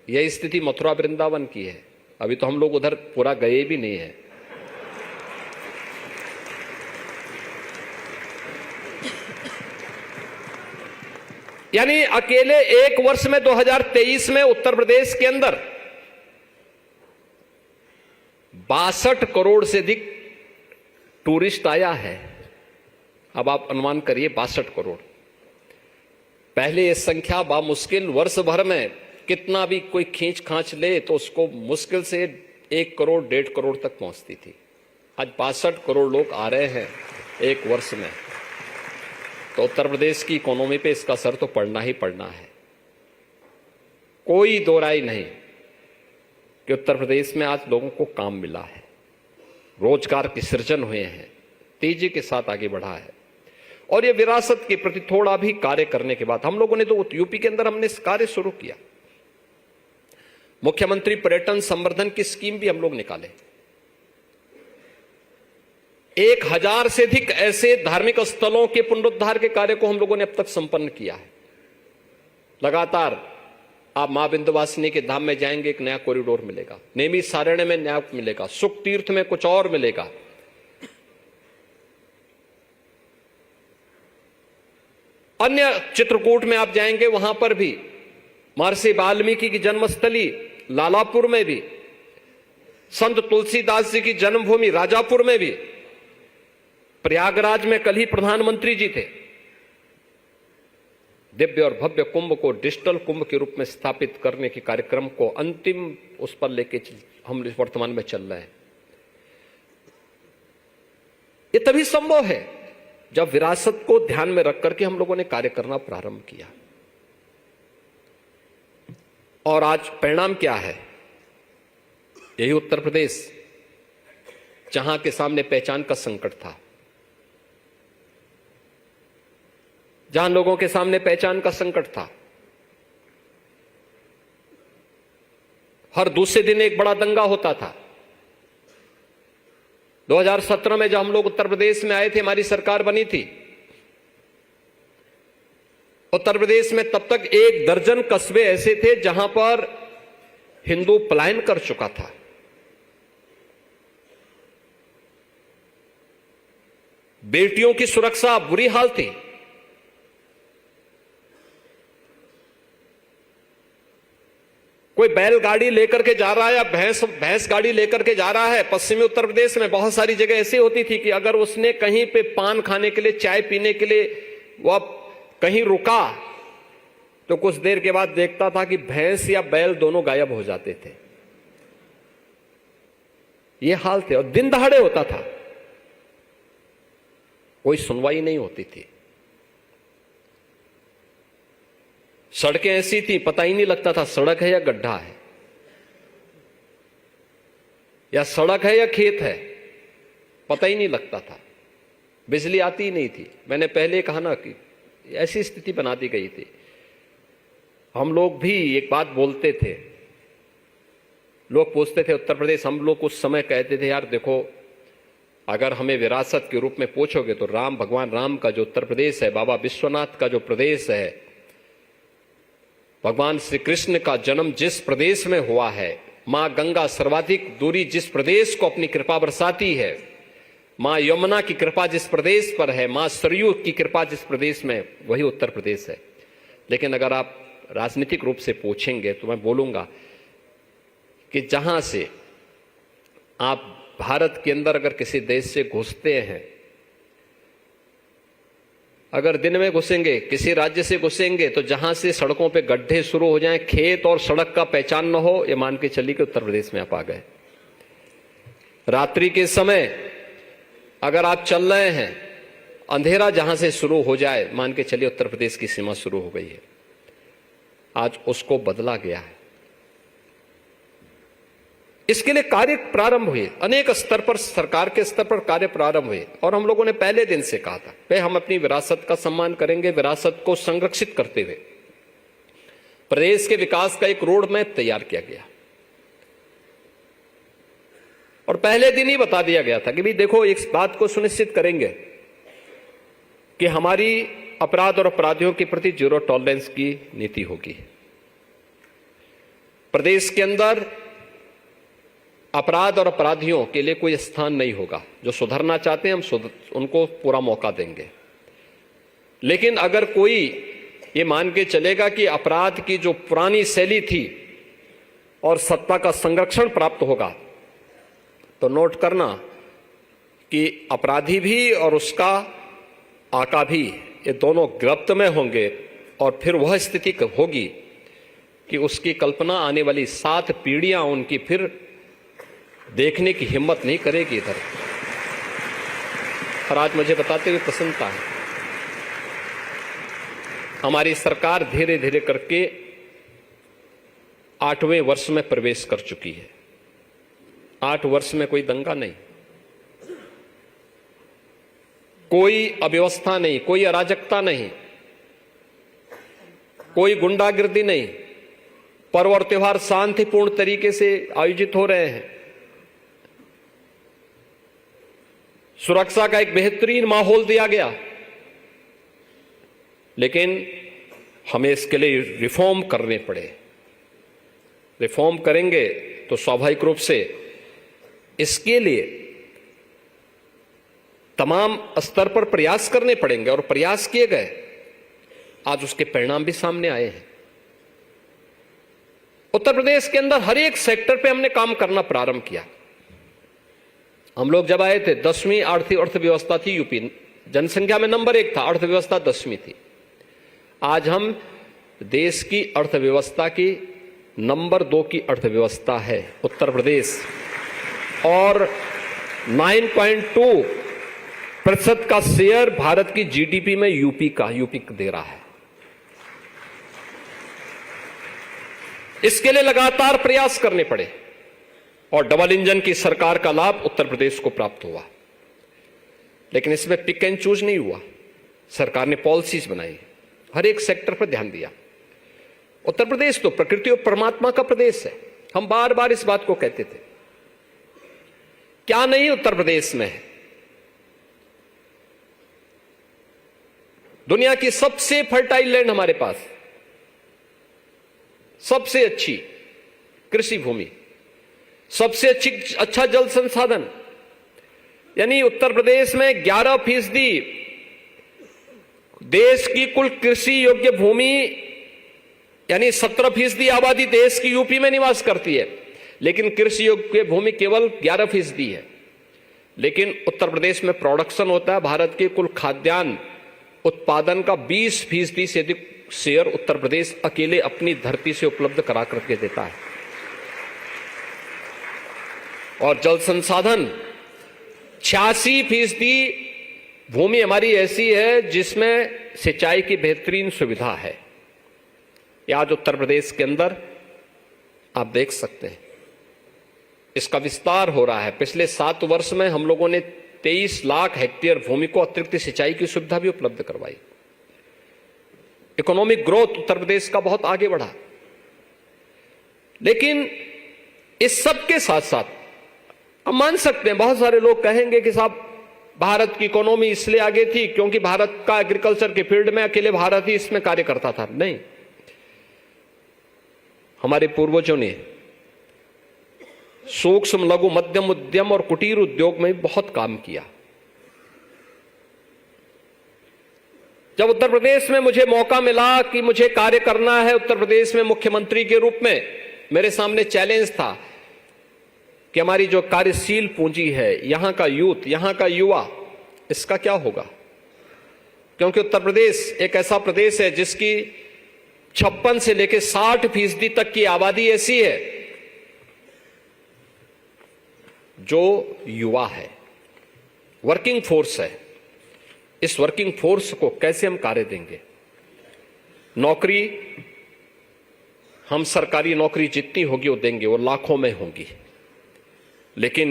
यह स्थिति मथुरा वृंदावन की है। अभी तो हम लोग उधर पूरा गए भी नहीं है। यानी अकेले 1 वर्ष में 2023 में उत्तर प्रदेश के अंदर 62 करोड़ से अधिक टूरिस्ट आया है। अब आप अनुमान करिए 62 करोड़। पहले ये संख्या बामुश्किल वर्ष भर में कितना भी कोई खींच खांच ले तो उसको मुश्किल से 1 करोड़ 1.5 करोड़ तक पहुंचती थी। आज 62 करोड़ लोग आ रहे हैं 1 वर्ष में। तो उत्तर प्रदेश की इकोनॉमी पे इसका असर तो पड़ना ही पड़ना है। कोई दो राय नहीं कि उत्तर प्रदेश में आज लोगों को काम मिला है, रोजगार के सृजन हुए हैं, तेजी के साथ आगे बढ़ा है। और ये विरासत के प्रति थोड़ा भी कार्य करने के बाद हम लोगों ने तो यूपी के अंदर हमने इस कार्य शुरू किया। मुख्यमंत्री पर्यटन संवर्धन की स्कीम भी हम लोग निकाले। 1000 से अधिक ऐसे धार्मिक स्थलों के पुनरुद्धार के कार्य को हम लोगों ने अब तक संपन्न किया है। लगातार आप मां विंध्यवासिनी के धाम में जाएंगे, एक नया कॉरिडोर मिलेगा, नेमी सारण्य में नया मिलेगा, सुख तीर्थ में कुछ और मिलेगा। अन्य चित्रकूट में आप जाएंगे, वहां पर भी महर्षि वाल्मीकि की जन्मस्थली लालापुर में भी, संत तुलसीदास जी की जन्मभूमि राजापुर में भी, प्रयागराज में कल ही प्रधानमंत्री जी थे। दिव्य और भव्य कुंभ को डिजिटल कुंभ के रूप में स्थापित करने के कार्यक्रम को अंतिम उस पर लेके हम वर्तमान में चल रहे हैं। ये तभी संभव है जब विरासत को ध्यान में रख करके हम लोगों ने कार्य करना प्रारंभ किया। और आज परिणाम क्या है? यही उत्तर प्रदेश जहां के सामने पहचान का संकट था, जहां लोगों के सामने पहचान का संकट था, हर दूसरे दिन एक बड़ा दंगा होता था। 2017 में जब हम लोग उत्तर प्रदेश में आए थे, हमारी सरकार बनी थी, उत्तर प्रदेश में तब तक 1 दर्जन कस्बे ऐसे थे जहां पर हिंदू पलायन कर चुका था। बेटियों की सुरक्षा बुरी हाल थी। कोई बैलगाड़ी लेकर के जा रहा है या भैंस गाड़ी लेकर के जा रहा है। पश्चिमी उत्तर प्रदेश में बहुत सारी जगह ऐसी होती थी कि अगर उसने कहीं पे पान खाने के लिए, चाय पीने के लिए वह कहीं रुका तो कुछ देर के बाद देखता था कि भैंस या बैल दोनों गायब हो जाते थे। यह हाल थे और दिन दहाड़े होता था, कोई सुनवाई नहीं होती थी। सड़कें ऐसी थी, पता ही नहीं लगता था सड़क है या गड्ढा है, या सड़क है या खेत है, पता ही नहीं लगता था। बिजली आती ही नहीं थी। मैंने पहले कहा ना कि ऐसी स्थिति बना दी गई थी। हम लोग भी एक बात बोलते थे, लोग पूछते थे उत्तर प्रदेश, हम लोग उस समय कहते थे यार देखो, अगर हमें विरासत के रूप में पूछोगे तो भगवान राम का जो उत्तर प्रदेश है, बाबा विश्वनाथ का जो प्रदेश है, भगवान श्री कृष्ण का जन्म जिस प्रदेश में हुआ है, मां गंगा सर्वाधिक दूरी जिस प्रदेश को अपनी कृपा बरसाती है, मां यमुना की कृपा जिस प्रदेश पर है, मां सरयू की कृपा जिस प्रदेश में, वही उत्तर प्रदेश है। लेकिन अगर आप राजनीतिक रूप से पूछेंगे तो मैं बोलूंगा कि जहां से आप भारत के अंदर अगर किसी देश से घुसते हैं, अगर दिन में घुसेंगे, किसी राज्य से घुसेंगे, तो जहां से सड़कों पे गड्ढे शुरू हो जाएं, खेत और सड़क का पहचान न हो, ये मान के चलिए कि उत्तर प्रदेश में आप आ गए। रात्रि के समय अगर आप चल रहे हैं, अंधेरा जहां से शुरू हो जाए, मान के चलिए उत्तर प्रदेश की सीमा शुरू हो गई है। आज उसको बदला गया है। इसके लिए कार्य प्रारंभ हुए, अनेक स्तर पर, सरकार के स्तर पर कार्य प्रारंभ हुए। और हम लोगों ने पहले दिन से कहा था भाई हम अपनी विरासत का सम्मान करेंगे, विरासत को संरक्षित करते हुए प्रदेश के विकास का एक रोड मैप तैयार किया गया। और पहले दिन ही बता दिया गया था कि भाई देखो, इस बात को सुनिश्चित करेंगे कि हमारी अपराध और अपराधियों के प्रति 0 टॉलरेंस की नीति होगी। प्रदेश के अंदर अपराध और अपराधियों के लिए कोई स्थान नहीं होगा। जो सुधरना चाहते हैं हम उनको पूरा मौका देंगे। लेकिन अगर कोई ये मान के चलेगा कि अपराध की जो पुरानी शैली थी और सत्ता का संरक्षण प्राप्त होगा, तो नोट करना कि अपराधी भी और उसका आका भी, ये दोनों गिरफ्त में होंगे। और फिर वह स्थिति होगी कि उसकी कल्पना आने वाली 7 पीढ़ियां उनकी फिर देखने की हिम्मत नहीं करेगी इधर। और आज मुझे बताते हुए प्रसन्नता है, हमारी सरकार धीरे धीरे करके 8वें वर्ष में प्रवेश कर चुकी है। 8 वर्ष में कोई दंगा नहीं, कोई अव्यवस्था नहीं, कोई अराजकता नहीं, कोई गुंडागिर्दी नहीं। पर्व और त्योहार शांतिपूर्ण तरीके से आयोजित हो रहे हैं। सुरक्षा का एक बेहतरीन माहौल दिया गया। लेकिन हमें इसके लिए रिफॉर्म करने पड़े। रिफॉर्म करेंगे तो स्वाभाविक रूप से इसके लिए तमाम स्तर पर प्रयास करने पड़ेंगे, और प्रयास किए गए। आज उसके परिणाम भी सामने आए हैं। उत्तर प्रदेश के अंदर हर एक सेक्टर पे हमने काम करना प्रारंभ किया। हम लोग जब आए थे, 10वीं आर्थिक अर्थव्यवस्था थी यूपी, जनसंख्या में नंबर 1 था, अर्थव्यवस्था 10वीं थी। आज हम देश की अर्थव्यवस्था की नंबर 2 की अर्थव्यवस्था है उत्तर प्रदेश, और 9.2% का शेयर भारत की जीडीपी में यूपी दे रहा है। इसके लिए लगातार प्रयास करने पड़े, और डबल इंजन की सरकार का लाभ उत्तर प्रदेश को प्राप्त हुआ। लेकिन इसमें पिक एंड चूज नहीं हुआ। सरकार ने पॉलिसीज बनाई, हर एक सेक्टर पर ध्यान दिया। उत्तर प्रदेश तो प्रकृति और परमात्मा का प्रदेश है। हम बार बार इस बात को कहते थे। क्या नहीं उत्तर प्रदेश में है? दुनिया की सबसे फर्टाइल लैंड हमारे पास, सबसे अच्छी कृषि भूमि, सबसे अच्छा जल संसाधन। यानी उत्तर प्रदेश में 11% देश की कुल कृषि योग्य भूमि, यानी 17% आबादी देश की यूपी में निवास करती है, लेकिन कृषि योग्य भूमि केवल 11% है। लेकिन उत्तर प्रदेश में प्रोडक्शन होता है भारत के कुल खाद्यान्न उत्पादन का 20% से अधिक शेयर उत्तर प्रदेश अकेले अपनी धरती से उपलब्ध करा करके देता है। और जल संसाधन 86% भूमि हमारी ऐसी है जिसमें सिंचाई की बेहतरीन सुविधा है। ये आज उत्तर प्रदेश के अंदर आप देख सकते हैं, इसका विस्तार हो रहा है। पिछले 7 वर्ष में हम लोगों ने 23 लाख हेक्टेयर भूमि को अतिरिक्त सिंचाई की सुविधा भी उपलब्ध करवाई। इकोनॉमिक ग्रोथ उत्तर प्रदेश का बहुत आगे बढ़ा। लेकिन इस सब के साथ साथ हम मान सकते हैं, बहुत सारे लोग कहेंगे कि साहब भारत की इकोनॉमी इसलिए आगे थी क्योंकि भारत का एग्रीकल्चर के फील्ड में अकेले भारत ही इसमें कार्य करता था। नहीं, हमारे पूर्वजों ने सूक्ष्म लघु मध्यम उद्यम और कुटीर उद्योग में बहुत काम किया। जब उत्तर प्रदेश में मुझे मौका मिला कि मुझे कार्य करना है उत्तर प्रदेश में मुख्यमंत्री के रूप में, मेरे सामने चैलेंज था कि हमारी जो कार्यशील पूंजी है, यहां का यूथ, यहां का युवा, इसका क्या होगा? क्योंकि उत्तर प्रदेश एक ऐसा प्रदेश है जिसकी 56 से लेकर 60% तक की आबादी ऐसी है जो युवा है, वर्किंग फोर्स है। इस वर्किंग फोर्स को कैसे हम कार्य देंगे? नौकरी, हम सरकारी नौकरी जितनी होगी वो देंगे, वो लाखों में होंगी। लेकिन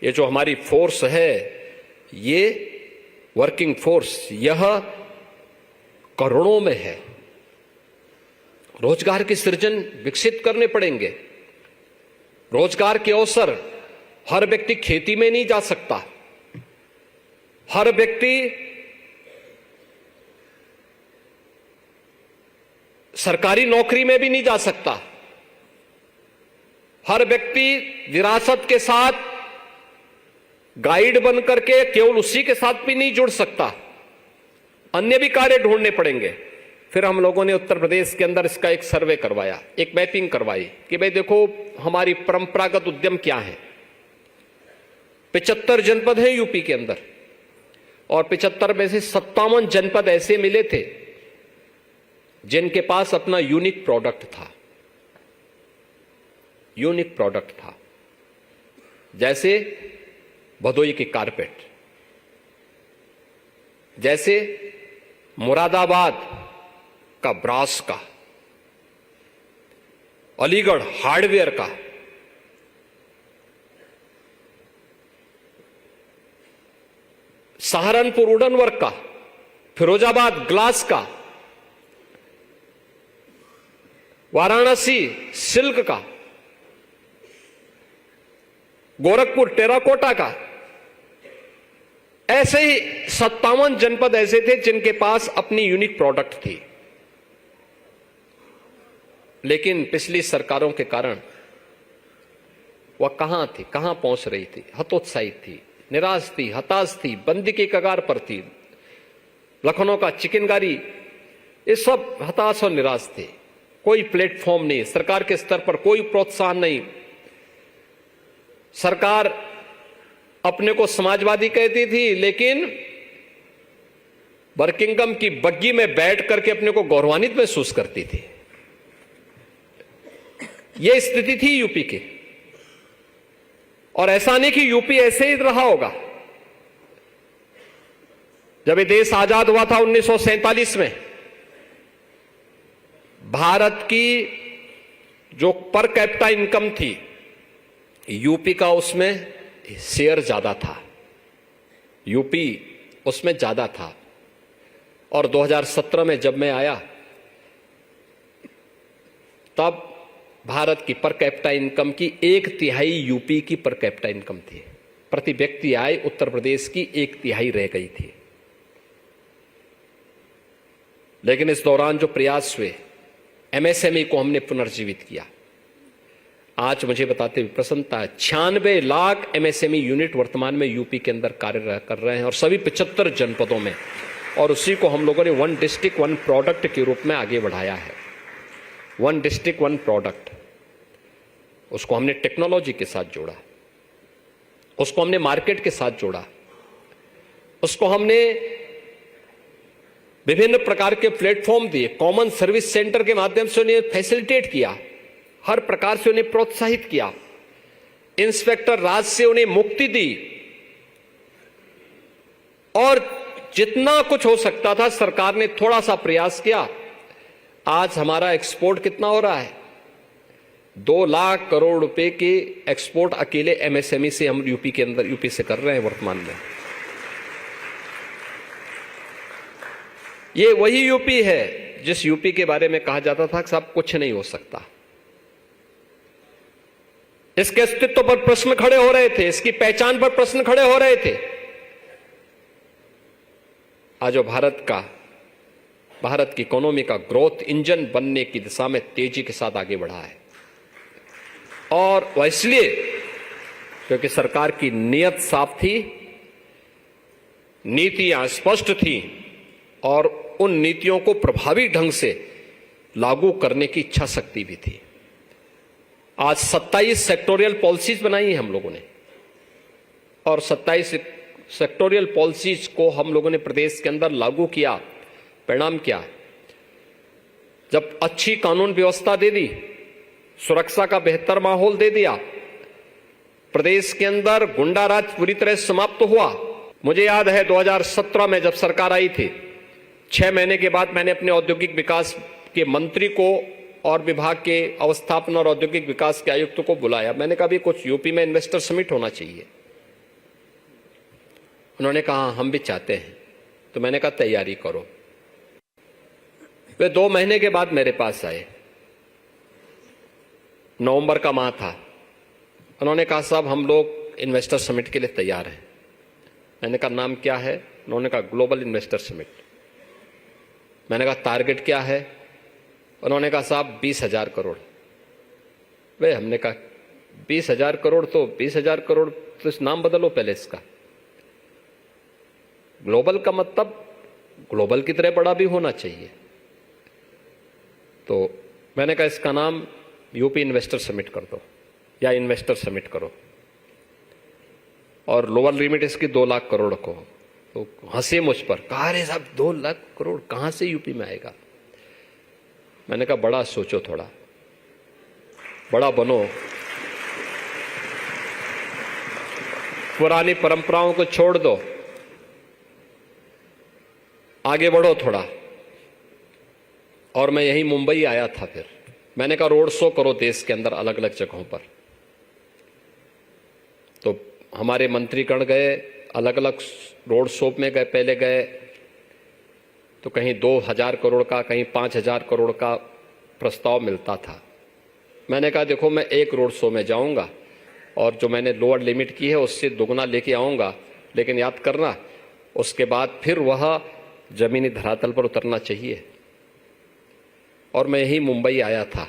ये जो हमारी फोर्स है, ये वर्किंग फोर्स, यह करोड़ों में है। रोजगार के सृजन विकसित करने पड़ेंगे। रोजगार के अवसर, हर व्यक्ति खेती में नहीं जा सकता, हर व्यक्ति सरकारी नौकरी में भी नहीं जा सकता, हर व्यक्ति विरासत के साथ गाइड बन करके केवल उसी के साथ भी नहीं जुड़ सकता, अन्य भी कार्य ढूंढने पड़ेंगे। फिर हम लोगों ने उत्तर प्रदेश के अंदर इसका एक सर्वे करवाया, एक मैपिंग करवाई कि भाई देखो हमारी परंपरागत उद्यम क्या है। 75 जनपद है यूपी के अंदर, और 75 में से 57 जनपद ऐसे मिले थे जिनके पास अपना यूनिक प्रोडक्ट था। यूनिक प्रोडक्ट था, जैसे भदोई की कारपेट, जैसे मुरादाबाद का ब्रास का, अलीगढ़ हार्डवेयर का, सहारनपुर वुडन वर्क का, फिरोजाबाद ग्लास का, वाराणसी सिल्क का, गोरखपुर टेराकोटा का। ऐसे ही 57 जनपद ऐसे थे जिनके पास अपनी यूनिक प्रोडक्ट थी। लेकिन पिछली सरकारों के कारण वह कहां थी, कहां पहुंच रही थी? हतोत्साहित थी, निराश थी, हताश थी, बंदी की कगार पर थी। लखनऊ का चिकनकारी, ये सब हताश और निराश थे। कोई प्लेटफॉर्म नहीं, सरकार के स्तर पर कोई प्रोत्साहन नहीं। सरकार अपने को समाजवादी कहती थी, लेकिन बर्किंघम की बग्गी में बैठ करके अपने को गौरवान्वित महसूस करती थी। यह स्थिति थी यूपी की। और ऐसा नहीं कि यूपी ऐसे ही रहा होगा। जब ये देश आजाद हुआ था 1947 में, भारत की जो पर कैपिटा इनकम थी, यूपी का उसमें शेयर ज्यादा था, यूपी उसमें ज्यादा था। और 2017 में जब मैं आया, तब भारत की पर कैपिटा इनकम की 1/3 यूपी की पर कैपिटा इनकम थी। प्रति व्यक्ति आय उत्तर प्रदेश की 1/3 रह गई थी। लेकिन इस दौरान जो प्रयास हुए, एमएसएमई को हमने पुनर्जीवित किया। आज मुझे बताते हुए प्रसन्नता है, 96 लाख एमएसएमई यूनिट वर्तमान में यूपी के अंदर कार्य कर रहे हैं और सभी 75 जनपदों में, और उसी को हम लोगों ने 1 डिस्ट्रिक्ट 1 प्रोडक्ट के रूप में आगे बढ़ाया है। 1 डिस्ट्रिक्ट 1 प्रोडक्ट, उसको हमने टेक्नोलॉजी के साथ जोड़ा, उसको हमने मार्केट के साथ जोड़ा, उसको हमने विभिन्न प्रकार के प्लेटफॉर्म दिए, कॉमन सर्विस सेंटर के माध्यम से उन्हें फैसिलिटेट किया, हर प्रकार से उन्हें प्रोत्साहित किया, इंस्पेक्टर राज से उन्हें मुक्ति दी, और जितना कुछ हो सकता था सरकार ने थोड़ा सा प्रयास किया। आज हमारा एक्सपोर्ट कितना हो रहा है? 2 लाख करोड़ रुपए के एक्सपोर्ट अकेले एमएसएमई से हम यूपी के अंदर, यूपी से कर रहे हैं वर्तमान में। ये वही यूपी है जिस यूपी के बारे में कहा जाता था कि साहब कुछ नहीं हो सकता। इसके अस्तित्व पर प्रश्न खड़े हो रहे थे, इसकी पहचान पर प्रश्न खड़े हो रहे थे। आज जो भारत की इकोनॉमी का ग्रोथ इंजन बनने की दिशा में तेजी के साथ आगे बढ़ा है, और वह इसलिए क्योंकि सरकार की नीयत साफ थी, नीतियां स्पष्ट थी, और उन नीतियों को प्रभावी ढंग से लागू करने की इच्छा शक्ति भी थी। आज 27 सेक्टोरियल पॉलिसीज बनाई हैं हम लोगों ने, और 27 सेक्टोरियल पॉलिसीज को हम लोगों ने प्रदेश के अंदर लागू किया। परिणाम क्या है? जब अच्छी कानून व्यवस्था दे दी, सुरक्षा का बेहतर माहौल दे दिया, प्रदेश के अंदर गुंडाराज पूरी तरह समाप्त हुआ। मुझे याद है 2017 में जब सरकार आई थी, 6 महीने के बाद मैंने अपने औद्योगिक विकास के मंत्री को और विभाग के अवस्थापना और औद्योगिक विकास के आयुक्त को बुलाया। मैंने कहा भी कुछ यूपी में इन्वेस्टर समिट होना चाहिए। उन्होंने कहा हम भी चाहते हैं। तो मैंने कहा तैयारी करो। वे 2 महीने के बाद मेरे पास आए, नवंबर का माह था। उन्होंने कहा साहब हम लोग इन्वेस्टर समिट के लिए तैयार हैं। मैंने कहा नाम क्या है? उन्होंने कहा ग्लोबल इन्वेस्टर समिट। मैंने कहा टारगेट क्या है? उन्होंने कहा साहब 20,000 करोड़। वे हमने कहा 20,000 करोड़ तो 20,000 करोड़, तो इस नाम बदलो पहले इसका। ग्लोबल का मतलब ग्लोबल की तरह बड़ा भी होना चाहिए। तो मैंने कहा इसका नाम यूपी इन्वेस्टर समिट कर दो या इन्वेस्टर समिट करो, और लोअर लिमिट इसकी 2 लाख करोड़ रखो। तो हंसे मुझ पर, कहा अरे साहब 2 लाख करोड़ कहां से यूपी में आएगा? मैंने कहा बड़ा सोचो, थोड़ा बड़ा बनो, पुरानी परंपराओं को छोड़ दो, आगे बढ़ो थोड़ा। और मैं यही मुंबई आया था। फिर मैंने कहा रोड शो करो देश के अंदर अलग अलग जगहों पर। तो हमारे मंत्रीगण गए, अलग अलग रोड शो में गए। पहले गए तो कहीं 2,000 करोड़ का, कहीं 5,000 करोड़ का प्रस्ताव मिलता था। मैंने कहा देखो मैं एक रोड शो में जाऊंगा और जो मैंने लोअर लिमिट की है उससे दोगुना लेके आऊंगा, लेकिन याद करना उसके बाद फिर वह जमीनी धरातल पर उतरना चाहिए। और मैं यही मुंबई आया था,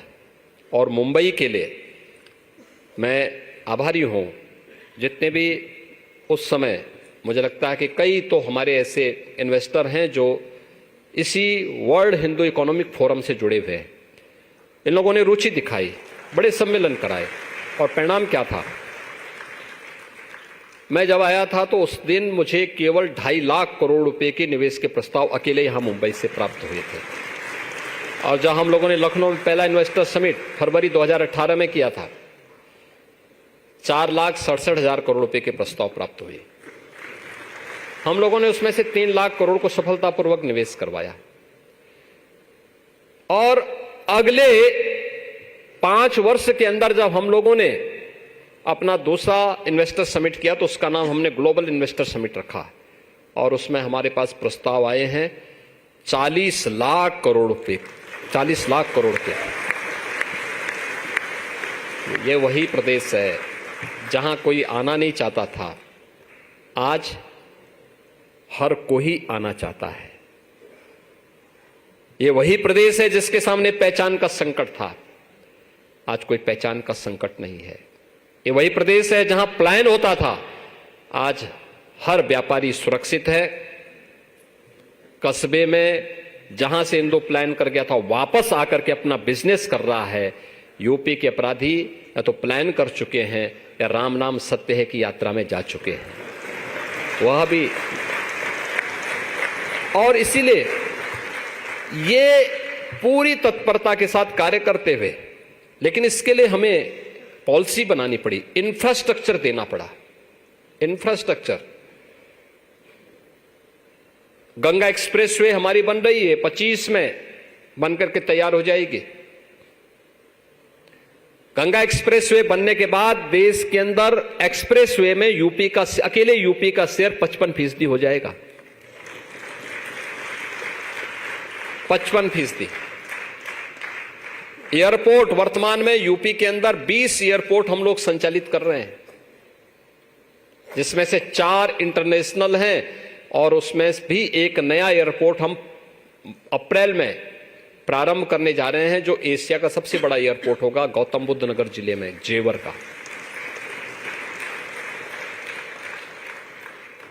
और मुंबई के लिए मैं आभारी हूं। जितने भी उस समय मुझे लगता है कि कई तो हमारे ऐसे इन्वेस्टर हैं जो इसी वर्ल्ड हिंदू इकोनॉमिक फोरम से जुड़े हुए हैं। इन लोगों ने रुचि दिखाई, बड़े सम्मेलन कराए, और परिणाम क्या था? मैं जब आया था तो उस दिन मुझे केवल 2.5 लाख करोड़ रुपए के निवेश के प्रस्ताव अकेले यहां मुंबई से प्राप्त हुए थे। और जब हम लोगों ने लखनऊ में पहला इन्वेस्टर समिट फरवरी 2018 में किया था, 4,67,000 करोड़ रुपए के प्रस्ताव प्राप्त हुए। हम लोगों ने उसमें से 3 लाख करोड़ को सफलतापूर्वक निवेश करवाया। और अगले 5 वर्ष के अंदर जब हम लोगों ने अपना दूसरा इन्वेस्टर समिट किया तो उसका नाम हमने ग्लोबल इन्वेस्टर समिट रखा, और उसमें हमारे पास प्रस्ताव आए हैं 40 लाख करोड़ रुपए, 40 लाख करोड़ के। ये वही प्रदेश है जहां कोई आना नहीं चाहता था, आज हर कोई आना चाहता है। ये वही प्रदेश है जिसके सामने पहचान का संकट था, आज कोई पहचान का संकट नहीं है। ये वही प्रदेश है जहां पलायन होता था, आज हर व्यापारी सुरक्षित है। कस्बे में जहां से इंदु पलायन कर गया था वापस आकर के अपना बिजनेस कर रहा है। यूपी के अपराधी या तो पलायन कर चुके हैं या राम नाम सत्य है की यात्रा में जा चुके हैं, वह भी। और इसीलिए ये पूरी तत्परता के साथ कार्य करते हुए, लेकिन इसके लिए हमें पॉलिसी बनानी पड़ी, इंफ्रास्ट्रक्चर देना पड़ा। इंफ्रास्ट्रक्चर, गंगा एक्सप्रेसवे हमारी बन रही है, 25 में बनकर के तैयार हो जाएगी। गंगा एक्सप्रेसवे बनने के बाद देश के अंदर एक्सप्रेसवे में अकेले यूपी का शेयर 55% हो जाएगा। 55%। एयरपोर्ट, वर्तमान में यूपी के अंदर 20 एयरपोर्ट हम लोग संचालित कर रहे हैं, जिसमें से 4 इंटरनेशनल हैं और उसमें भी एक नया एयरपोर्ट हम अप्रैल में प्रारंभ करने जा रहे हैं, जो एशिया का सबसे बड़ा एयरपोर्ट होगा, गौतम बुद्ध नगर जिले में, जेवर का।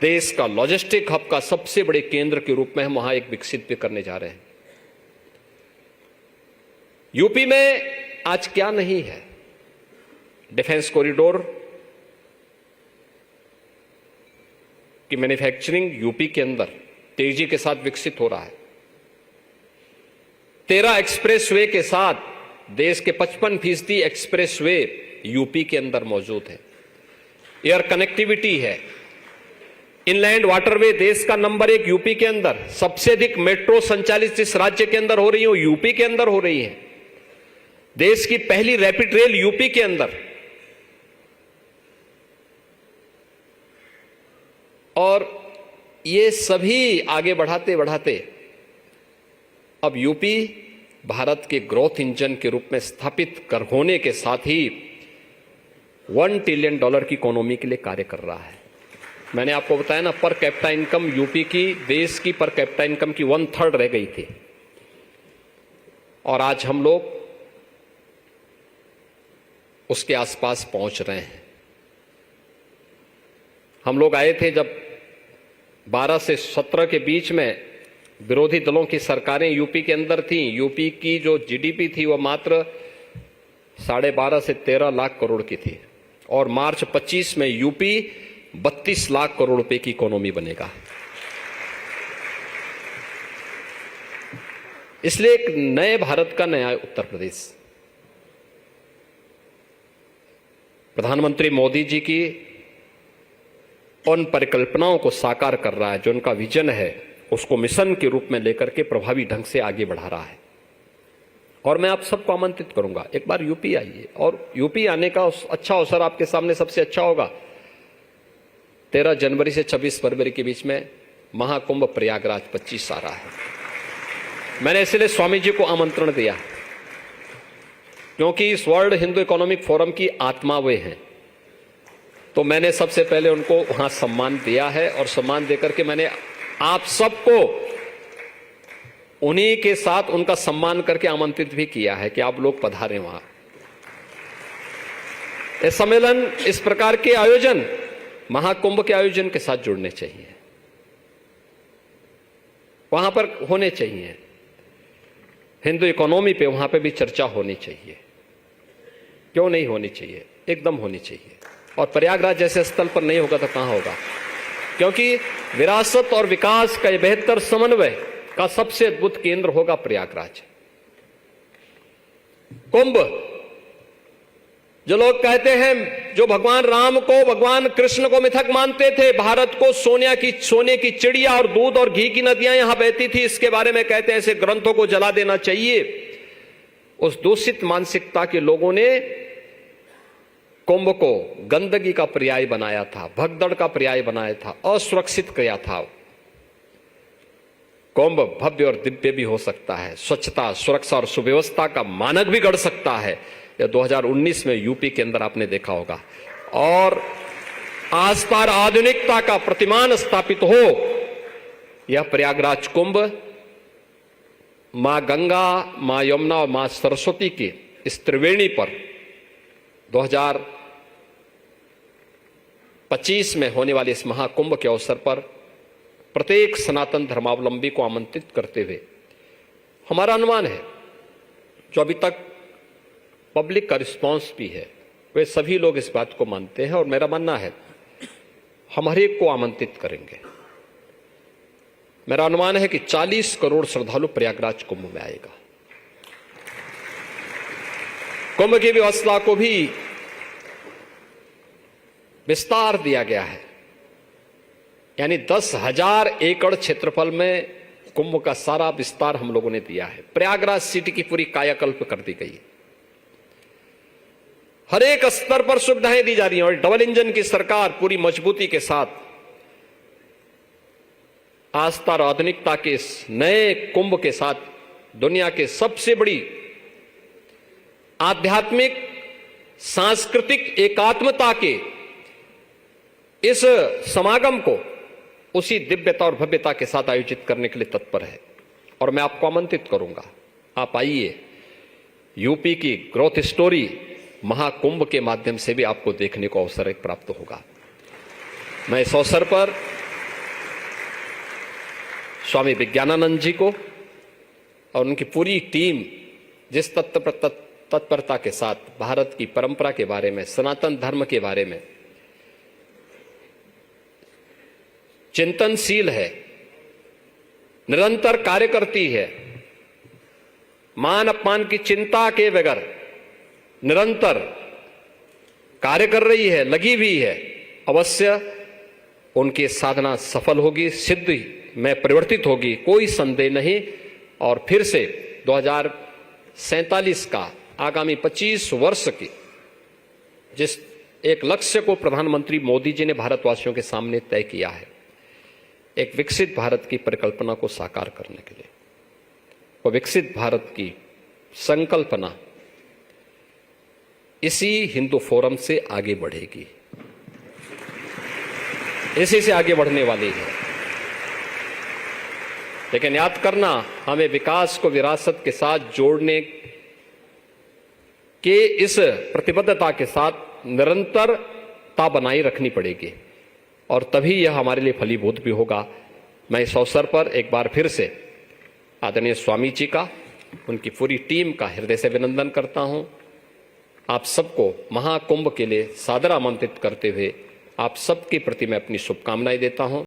देश का लॉजिस्टिक हब का सबसे बड़े केंद्र के रूप में हम वहां एक विकसित भी करने जा रहे हैं। यूपी में आज क्या नहीं है? डिफेंस कॉरिडोर की मैन्युफैक्चरिंग यूपी के अंदर तेजी के साथ विकसित हो रहा है। 13 एक्सप्रेसवे के साथ देश के 55% एक्सप्रेसवे यूपी के अंदर मौजूद है। एयर कनेक्टिविटी है, इनलैंड वाटरवे देश का नंबर 1 यूपी के अंदर। सबसे अधिक मेट्रो संचालित जिस राज्य के अंदर हो रही है वो यूपी के अंदर हो रही है। देश की पहली रैपिड रेल यूपी के अंदर। और ये सभी आगे बढ़ाते बढ़ाते अब यूपी भारत के ग्रोथ इंजन के रूप में स्थापित कर होने के साथ ही $1 ट्रिलियन की इकोनॉमी के लिए कार्य कर रहा है। मैंने आपको बताया ना, पर कैपिटा इनकम यूपी की, देश की पर कैपिटा इनकम की 1/3 रह गई थी, और आज हम लोग उसके आसपास पहुंच रहे हैं। हम लोग आए थे जब 12 से 17 के बीच में विरोधी दलों की सरकारें यूपी के अंदर थी। यूपी की जो जीडीपी थी वह मात्र 12.5 से 13 लाख करोड़ की थी, और मार्च 25 में यूपी 32 लाख करोड़ रुपए की इकोनॉमी बनेगा। इसलिए एक नए भारत का नया उत्तर प्रदेश, प्रधानमंत्री मोदी जी की उन परिकल्पनाओं को साकार कर रहा है, जो उनका विजन है उसको मिशन के रूप में लेकर के प्रभावी ढंग से आगे बढ़ा रहा है। और मैं आप सबको आमंत्रित करूंगा, एक बार यूपी आइए, और यूपी आने का अच्छा अवसर आपके सामने सबसे अच्छा होगा 13 जनवरी से 26 फरवरी के बीच में महाकुंभ प्रयागराज 25 आ रहा है। मैंने इसलिए स्वामी जी को आमंत्रण दिया क्योंकि इस वर्ल्ड हिंदू इकोनॉमिक फोरम की आत्मा वे हैं। तो मैंने सबसे पहले उनको वहां सम्मान दिया है, और सम्मान देकर के मैंने आप सबको उन्हीं के साथ उनका सम्मान करके आमंत्रित भी किया है कि आप लोग पधारें वहां। ये सम्मेलन, इस प्रकार के आयोजन महाकुंभ के आयोजन के साथ जुड़ने चाहिए, वहां पर होने चाहिए। हिंदू इकोनॉमी पे वहां पे भी चर्चा होनी चाहिए। क्यों नहीं होनी चाहिए? एकदम होनी चाहिए। और प्रयागराज जैसे स्थल पर नहीं होगा तो कहां होगा? क्योंकि विरासत और विकास का बेहतर समन्वय का सबसे अद्भुत केंद्र होगा प्रयागराज। कुंभ, जो लोग कहते हैं, जो भगवान राम को, भगवान कृष्ण को मिथक मानते थे, भारत को सोने की चिड़िया और दूध और घी की नदियां यहां बहती थी, इसके बारे में कहते हैं ऐसे ग्रंथों को जला देना चाहिए। उस दूषित मानसिकता के लोगों ने कुंभ को गंदगी का पर्याय बनाया था, भगदड़ का पर्याय बनाया था, असुरक्षित किया था। कुंभ भव्य और दिव्य भी हो सकता है, स्वच्छता, सुरक्षा और सुव्यवस्था का मानक भी गढ़ सकता है, या 2019 में यूपी के अंदर आपने देखा होगा। और आस्था और आधुनिकता का प्रतिमान स्थापित हो, यह प्रयागराज कुंभ मां गंगा, मां यमुना और मां सरस्वती की इस त्रिवेणी पर 2025 में होने वाले इस महाकुंभ के अवसर पर प्रत्येक सनातन धर्मावलंबी को आमंत्रित करते हुए हमारा अनुमान है, जो अभी तक पब्लिक का रिस्पांस भी है, वे सभी लोग इस बात को मानते हैं और मेरा मानना है हम हर एक को आमंत्रित करेंगे। मेरा अनुमान है कि 40 करोड़ श्रद्धालु प्रयागराज कुंभ में आएगा। कुंभ की व्यवस्था को भी विस्तार दिया गया है, यानी 10,000 एकड़ क्षेत्रफल में कुंभ का सारा विस्तार हम लोगों ने दिया है। प्रयागराज सिटी की पूरी कायाकल्प कर दी गई है। हर एक स्तर पर सुविधाएं दी जा रही हैं और डबल इंजन की सरकार पूरी मजबूती के साथ आस्था और आधुनिकता के इस नए कुंभ के साथ दुनिया के सबसे बड़ी आध्यात्मिक सांस्कृतिक एकात्मता के इस समागम को उसी दिव्यता और भव्यता के साथ आयोजित करने के लिए तत्पर है। और मैं आपको आमंत्रित करूंगा, आप आइए। यूपी की ग्रोथ स्टोरी महाकुंभ के माध्यम से भी आपको देखने को अवसर प्राप्त होगा। मैं इस अवसर पर स्वामी विज्ञानानंद जी को और उनकी पूरी टीम जिस तत्परता के साथ भारत की परंपरा के बारे में, सनातन धर्म के बारे में चिंतनशील है, निरंतर कार्य करती है, मान अपमान की चिंता के बगैर निरंतर कार्य कर रही है, लगी हुई है, अवश्य उनकी साधना सफल होगी, सिद्धि में परिवर्तित होगी, कोई संदेह नहीं। और फिर से 2047 का आगामी 25 वर्ष की जिस एक लक्ष्य को प्रधानमंत्री मोदी जी ने भारतवासियों के सामने तय किया है, एक विकसित भारत की परिकल्पना को साकार करने के लिए, वो विकसित भारत की संकल्पना इसी हिंदू फोरम से आगे बढ़ेगी, इसी से आगे बढ़ने वाली है। लेकिन याद करना, हमें विकास को विरासत के साथ जोड़ने के इस प्रतिबद्धता के साथ निरंतरता बनाए रखनी पड़ेगी और तभी यह हमारे लिए फलीभूत भी होगा। मैं इस अवसर पर एक बार फिर से आदरणीय स्वामी जी का, उनकी पूरी टीम का हृदय से अभिनंदन करता हूं। आप सबको महाकुंभ के लिए सादर आमंत्रित करते हुए आप सबके प्रति मैं अपनी शुभकामनाएं देता हूं।